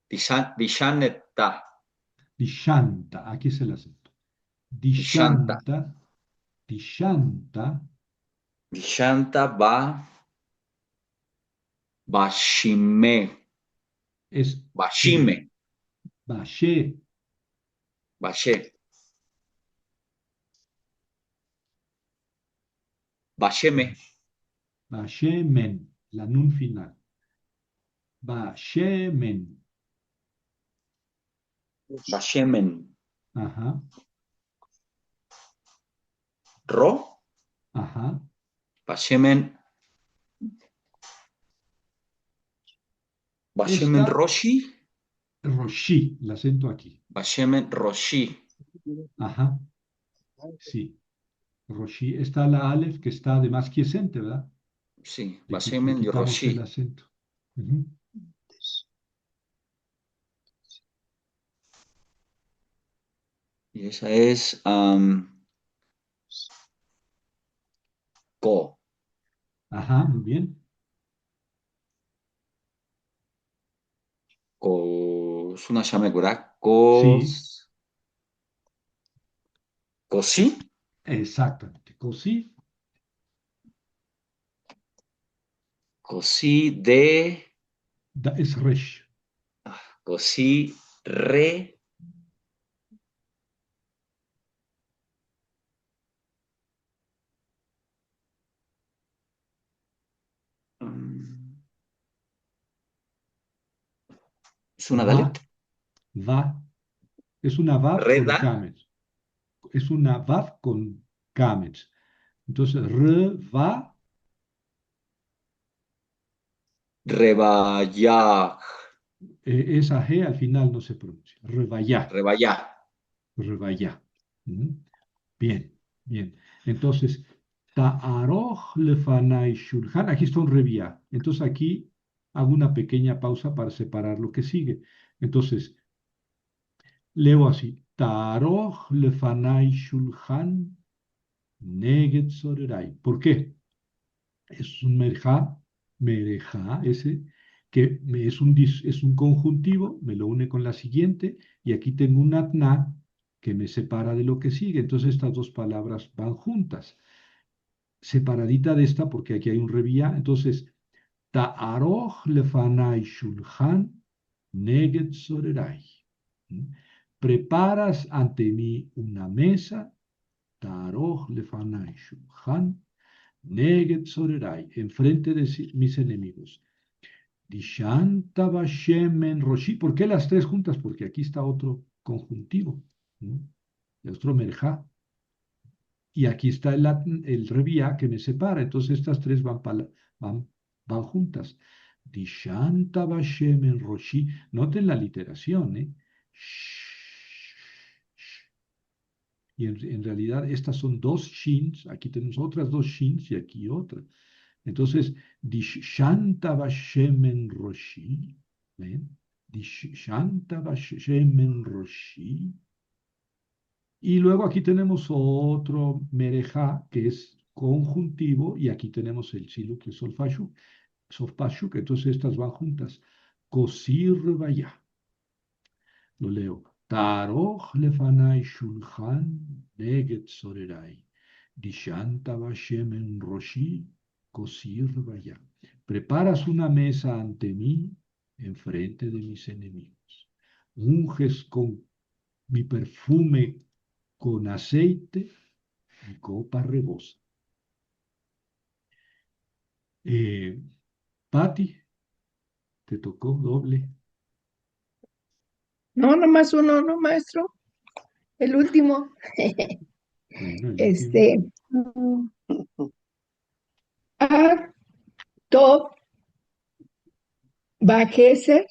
Dishaneta. dishanta. Aquí es el acento. Dishanta. Dishanta, dishanta, Dishanta Bashime. es Bashime. bashe, Bashe. Basheme. bashemen, la nun final. Bashemen. Bashemen. Ajá, Ro. ajá. Bashemen. Bashemen Esta, Roshi. roshi, el acento aquí. Bashemen Roshi. Ajá, sí. Roshi. Está la Aleph que está además quiescente, ¿verdad? Sí, Le Bashemen quitamos el Roshi. acento. Ujú. Y esa es Ko. Ajá, muy bien. Ko. Es una shamegura. Sí, Kosi. exactamente. Cosí, Kosi de. es resh. Kosi re. mm, Es una Va, Dalet. va. Es una vav con Reda. kamets. Es una vav con kamets. Entonces, re, va, Rebaya. esa G al final no se pronuncia. Rebayá, Rebaya. rebayá. ¿Mm? Bien, bien. Entonces, ta'aroj lefanai shulhan. Aquí está un reviá. Entonces, aquí hago una pequeña pausa para separar lo que sigue. Entonces, leo así. Ta'aroj lefanai shulhan neget sorerai. ¿Por qué? Es un merejá, ese, que es un conjuntivo, me lo une con la siguiente, y aquí tengo un atná que me separa de lo que sigue. Entonces estas dos palabras van juntas. Separadita de esta, porque aquí hay un revía. Entonces, ta'aroj lefanai shulhan neget sorerai. ¿Mm? Preparas ante mí una mesa, ta'aroj lefanai shulhan Neget Sorerai, enfrente de mis enemigos. Dishanta Bashemen Roshi. ¿Por qué las tres juntas? Porque aquí está otro conjuntivo, ¿no? Otro merjá. Y aquí está el reviá que me separa. Entonces estas tres van, van juntas. Dishanta Bashemen Roshi. Noten la literación, ¿eh? Y en realidad estas son dos shins. Aquí tenemos otras dos shins y aquí otra. Entonces, Dishanta Bashemen Roshi, ¿ven? Dishanta Bashemen Roshi. Y luego aquí tenemos otro Merejá, que es conjuntivo, y aquí tenemos el Silu, que es Solfashuk, entonces estas van juntas. Kosir Vaya. Lo leo. Taroj lefanai shulchan neget sorerai. Dishanta Bashemen Roshi. Kosir vaya. Preparas una mesa ante mí, enfrente de mis enemigos. Unges con mi perfume con aceite, mi copa rebosa. Eh, Patti, te tocó doble. No, nomás uno, no, maestro. El último. Bueno, el último. Este, a top bajese,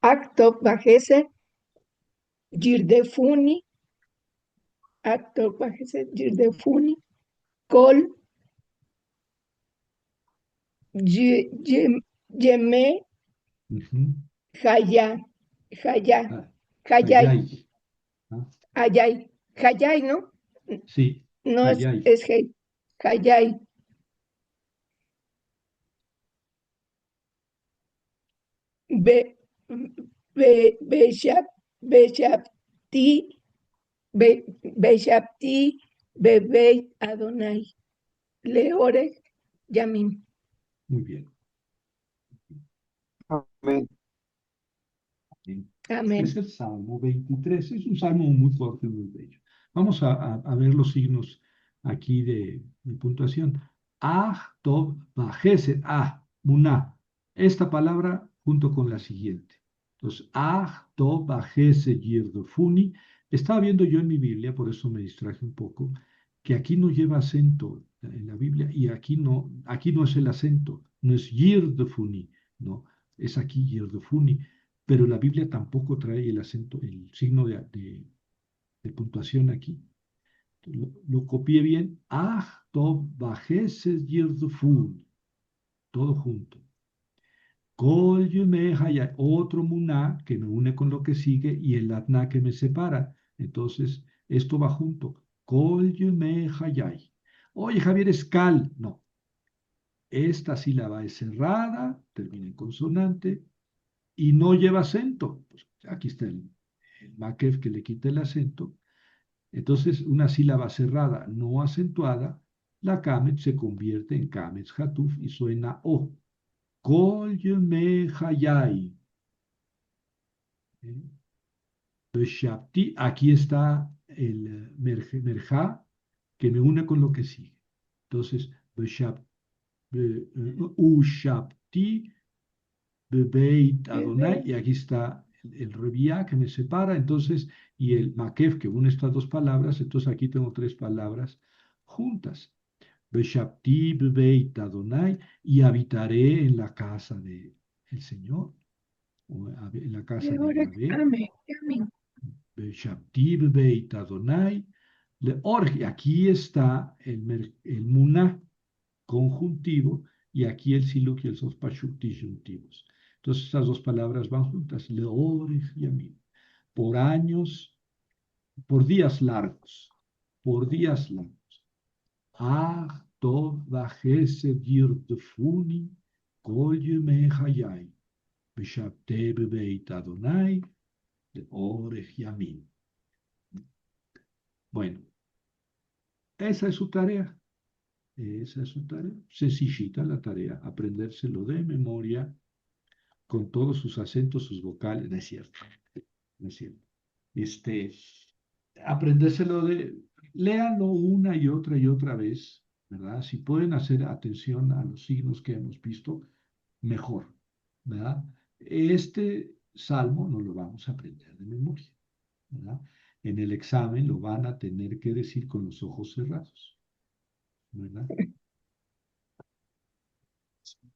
acto bajese, girdefuni, acto bajese, girdefuni, col, yeme, Ujú. jaya, jaya, Ah, Hayay, Hayay. ¿Ah? hayay, hayay, ¿no? Sí, No es, hayay. es hey, hayay. Be, beshap, beshapti, beshapti, bebeit Adonai, leore, yamim. Muy bien. Amén. Bien. Amén. Es el Salmo 23. Es un salmo muy corto y muy bello. Vamos a ver los signos aquí de puntuación. Ah, Tov, Bajeset, Ah, Muná. Esta palabra junto con la siguiente. Entonces, Ah, Tov, Bajeset, Yirdofuni. Estaba viendo yo en mi Biblia, por eso me distraje un poco, que aquí no lleva acento en la Biblia y aquí no es el acento, no es Yirdofuni, no, es aquí Yirdofuni, pero la Biblia tampoco trae el acento, el signo de puntuación aquí. Lo copié bien. Ah, Tov, Bajeses, Yirdufun. Todo junto. Kol Yemei Hayai, otro muná que me une con lo que sigue y el atná que me separa. Entonces, esto va junto. Kol Yemei Hayai. Oye, Javier, es Kal. No. Esta sílaba es cerrada, termina en consonante y no lleva acento. Pues aquí está el Makef que le quita el acento. Entonces, una sílaba cerrada no acentuada, la Kamet se convierte en Kamet Hatuf y suena O. Kol Yemei Hayai. Beshabti, aquí está el merja que me une con lo que sigue. Entonces, Ushabti, Bebeit Adonai, y aquí está el Reviá que me separa, entonces, y el Makef que une estas dos palabras, entonces aquí tengo tres palabras juntas. Beshabti, Bebeit Adonai, y habitaré en la casa del Señor, o en la casa de Leore, Yahvé. amén, amén. Beshabti, Bebeit Adonai, y aquí está el Muná conjuntivo, y aquí el siluk y el sospashuk disyuntivos. Entonces, estas dos palabras van juntas, leorech y amim, por años, por días largos, por días largos. Ah, tov vachesed yirtefuni, kol yemei hayai, beshabte bebeit Adonai, leorech y amim. Bueno, esa es su tarea. Esa es su tarea. Sencillita la tarea, aprendérselo de memoria con todos sus acentos, sus vocales. No es cierto, no es cierto. Aprendérselo léanlo una y otra vez, ¿verdad? Si pueden hacer atención a los signos que hemos visto, mejor, ¿verdad? Este salmo no lo vamos a aprender de memoria, ¿verdad? En el examen lo van a tener que decir con los ojos cerrados, ¿verdad?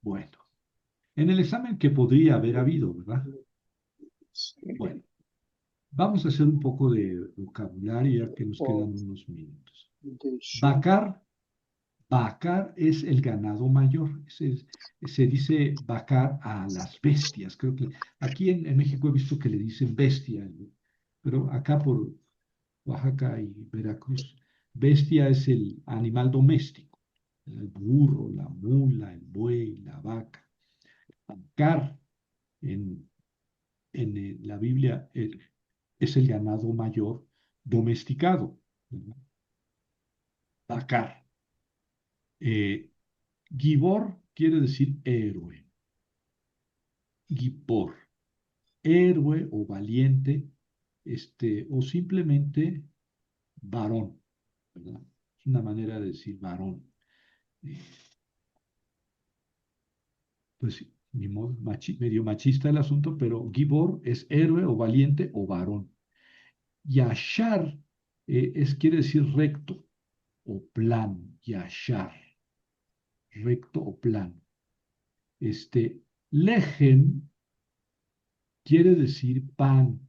Bueno, en el examen que podría haber habido, ¿verdad? Bueno, vamos a hacer un poco de vocabulario ya que nos quedan unos minutos. Bacar, bacar es el ganado mayor. Se dice bacar a las bestias. Creo que aquí en México he visto que le dicen bestia, ¿no? Pero acá por Oaxaca y Veracruz, bestia es el animal doméstico, el burro, la mula, el buey, la vaca. Bacar en la Biblia es el ganado mayor domesticado, ¿verdad? Bacar. Gibor quiere decir héroe. Gibor, héroe o valiente, o simplemente varón, ¿verdad? Es una manera de decir varón. Eh, pues ni modo, medio machista el asunto, pero Gibor es héroe o valiente o varón. Yashar quiere decir recto o plano, Yashar, recto o plano. Lejem quiere decir pan.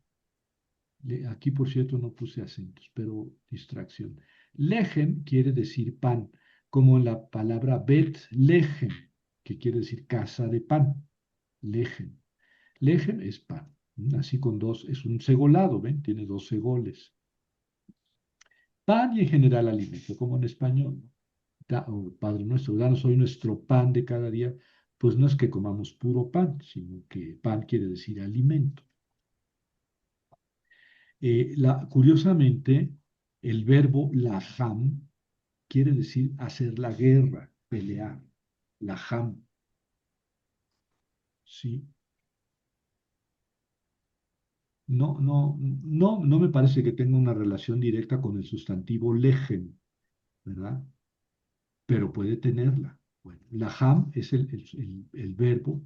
Aquí, por cierto, no puse acentos, pero distracción. Lejem quiere decir pan, como en la palabra Bet Lejem, que quiere decir casa de pan. Lejem. Lejem es pan. Así con dos, es un segolado, ¿ven? Tiene dos segoles. Pan y en general alimento, como en español. Padre nuestro, danos hoy nuestro pan de cada día. Pues no es que comamos puro pan, sino que pan quiere decir alimento. Curiosamente, el verbo laham quiere decir hacer la guerra, pelear. Laham. ¿Sí? No me parece que tenga una relación directa con el sustantivo lejem, ¿verdad? Pero puede tenerla. Bueno, laham es el verbo,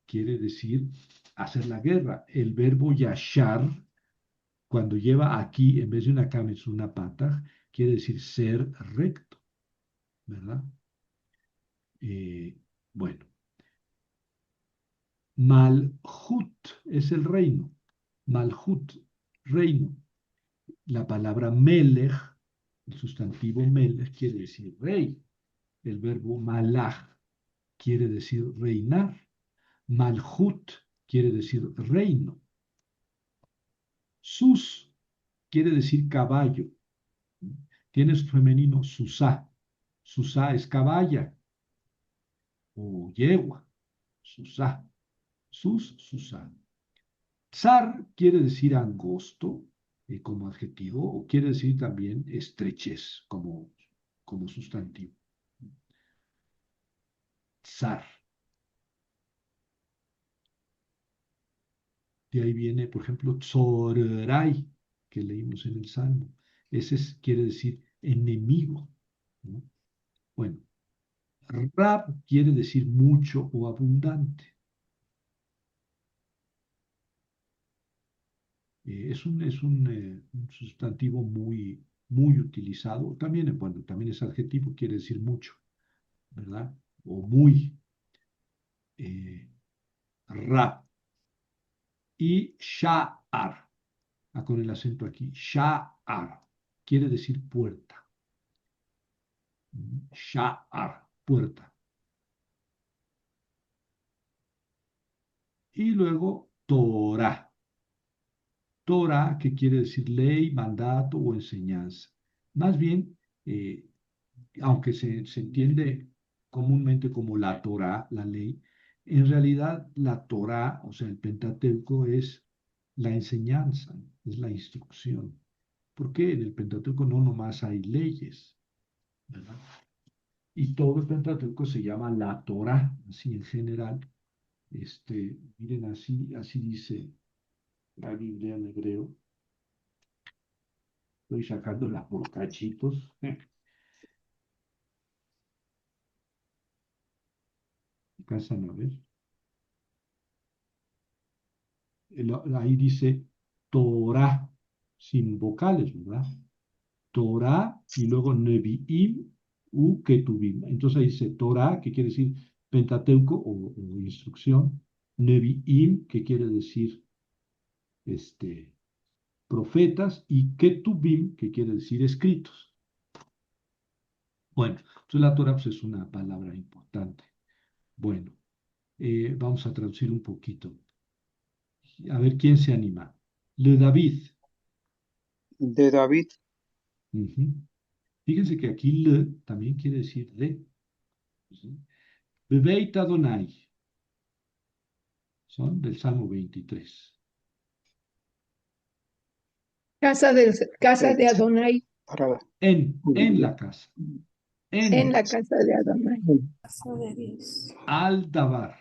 quiere decir hacer la guerra. El verbo yashar, cuando lleva aquí, en vez de una kametz, una pata, quiere decir ser recto, ¿verdad? Bueno, Malhut es el reino. Malhut, reino. La palabra melech, el sustantivo melech, quiere decir rey. El verbo malach quiere decir reinar. Malhut quiere decir reino. Sus quiere decir caballo. Tiene su femenino susá. Susá es caballa o yegua. Susá. Susá. Tsar quiere decir angosto como adjetivo o quiere decir también estrechez como sustantivo. Tsar. De ahí viene, por ejemplo, tzorai, que leímos en el Salmo. Quiere decir enemigo, ¿no? Bueno, rab quiere decir mucho o abundante. Un sustantivo muy utilizado. También, bueno, también es adjetivo, quiere decir mucho, ¿verdad? O muy. Rab. Y sha'ar, con el acento aquí. Sha'ar quiere decir puerta. Sha'ar, puerta. Y luego Torah. Torah, que quiere decir ley, mandato o enseñanza. Más bien, aunque se entiende comúnmente como la Torah, la ley, en realidad la Torah, o sea, el Pentateuco es la enseñanza, es la instrucción. Porque en el Pentateuco no nomás hay leyes, ¿verdad? Y todo el Pentateuco se llama la Torah, así en general. Miren, así dice la Biblia en hebreo. Estoy sacándola por cachitos. ¿Alcanzan a ver? Ahí dice Torah, sin vocales, ¿verdad? Torah y luego Nevi'im u Ketuvim. Entonces ahí dice Torah, que quiere decir Pentateuco o instrucción. Nevi'im, que quiere decir profetas, y Ketuvim, que quiere decir escritos. Bueno, entonces la Torah pues, es una palabra importante. Bueno, vamos a traducir un poquito. A ver quién se anima. Le David. De David, Ujú. Fíjense que aquí le también quiere decir de. ¿Sí? Bebeit Adonai. Son del Salmo 23. Casa de Adonai, para En la casa. en la casa de Adonai. Casa de Dios. Al Dabar.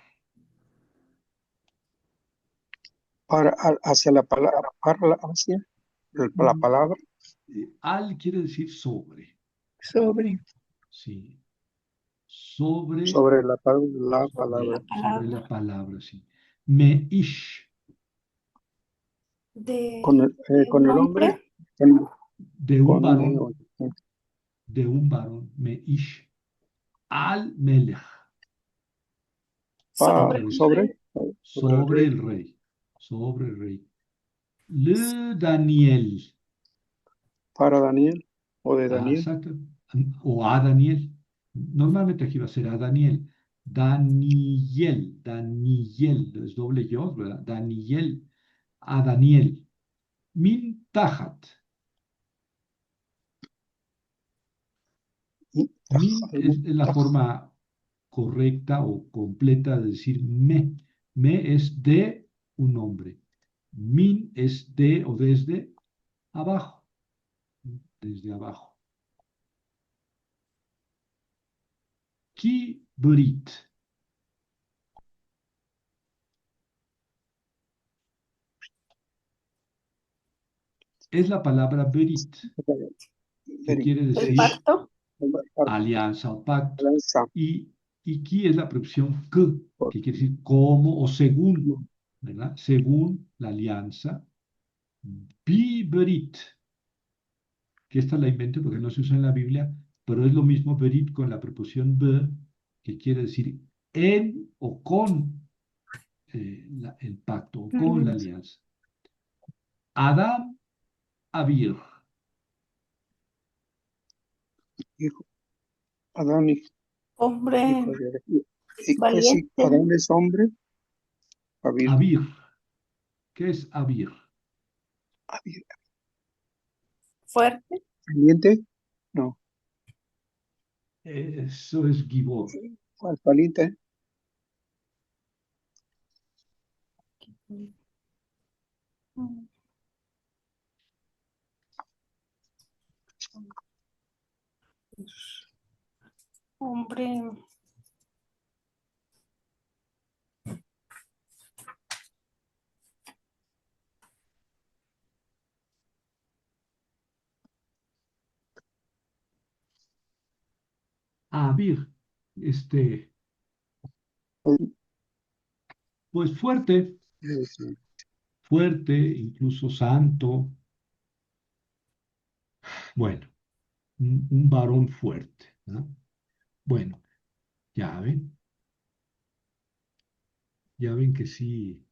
hacia la palabra, hacia la palabra, Al quiere decir sobre. Sobre Sí. Sobre sobre la palabra. La sobre palabra la palabra, sí. Meish, de Con un el hombre, hombre. de un con varón, Meish, al Melech, Sobre otra vez, sobre el rey, sobre el rey. Le Daniel, para Daniel o de Daniel, exacto, o a Daniel. Normalmente aquí va a ser a Daniel. Daniel, es doble yo, ¿verdad? Daniel, a Daniel. Min tahat. Min es la forma correcta o completa de decir me. Me es de un nombre. Min es de o desde abajo. Desde abajo. Ki brit. Es la palabra berit, que quiere El decir pacto. alianza o pacto. Alianza. Y ki es la preposición que quiere decir como o según, ¿verdad? Según la alianza. Bi berit, que esta la inventé porque no se usa en la Biblia, pero es lo mismo berit con la preposición be, que quiere decir en o con el pacto o con la alianza. Adam Abir. Hijo, Adán, hijo Hombre de- y pues sí, valiente, Adán es hombre, Abir, Abir. ¿Qué es Abir? Abir, fuerte, valiente, no, Eso es Gibor. ¿cuál valiente? hombre Abir. Pues fuerte, fuerte, incluso santo. Bueno, un varón fuerte, ¿no? Bueno, ya ven que sí,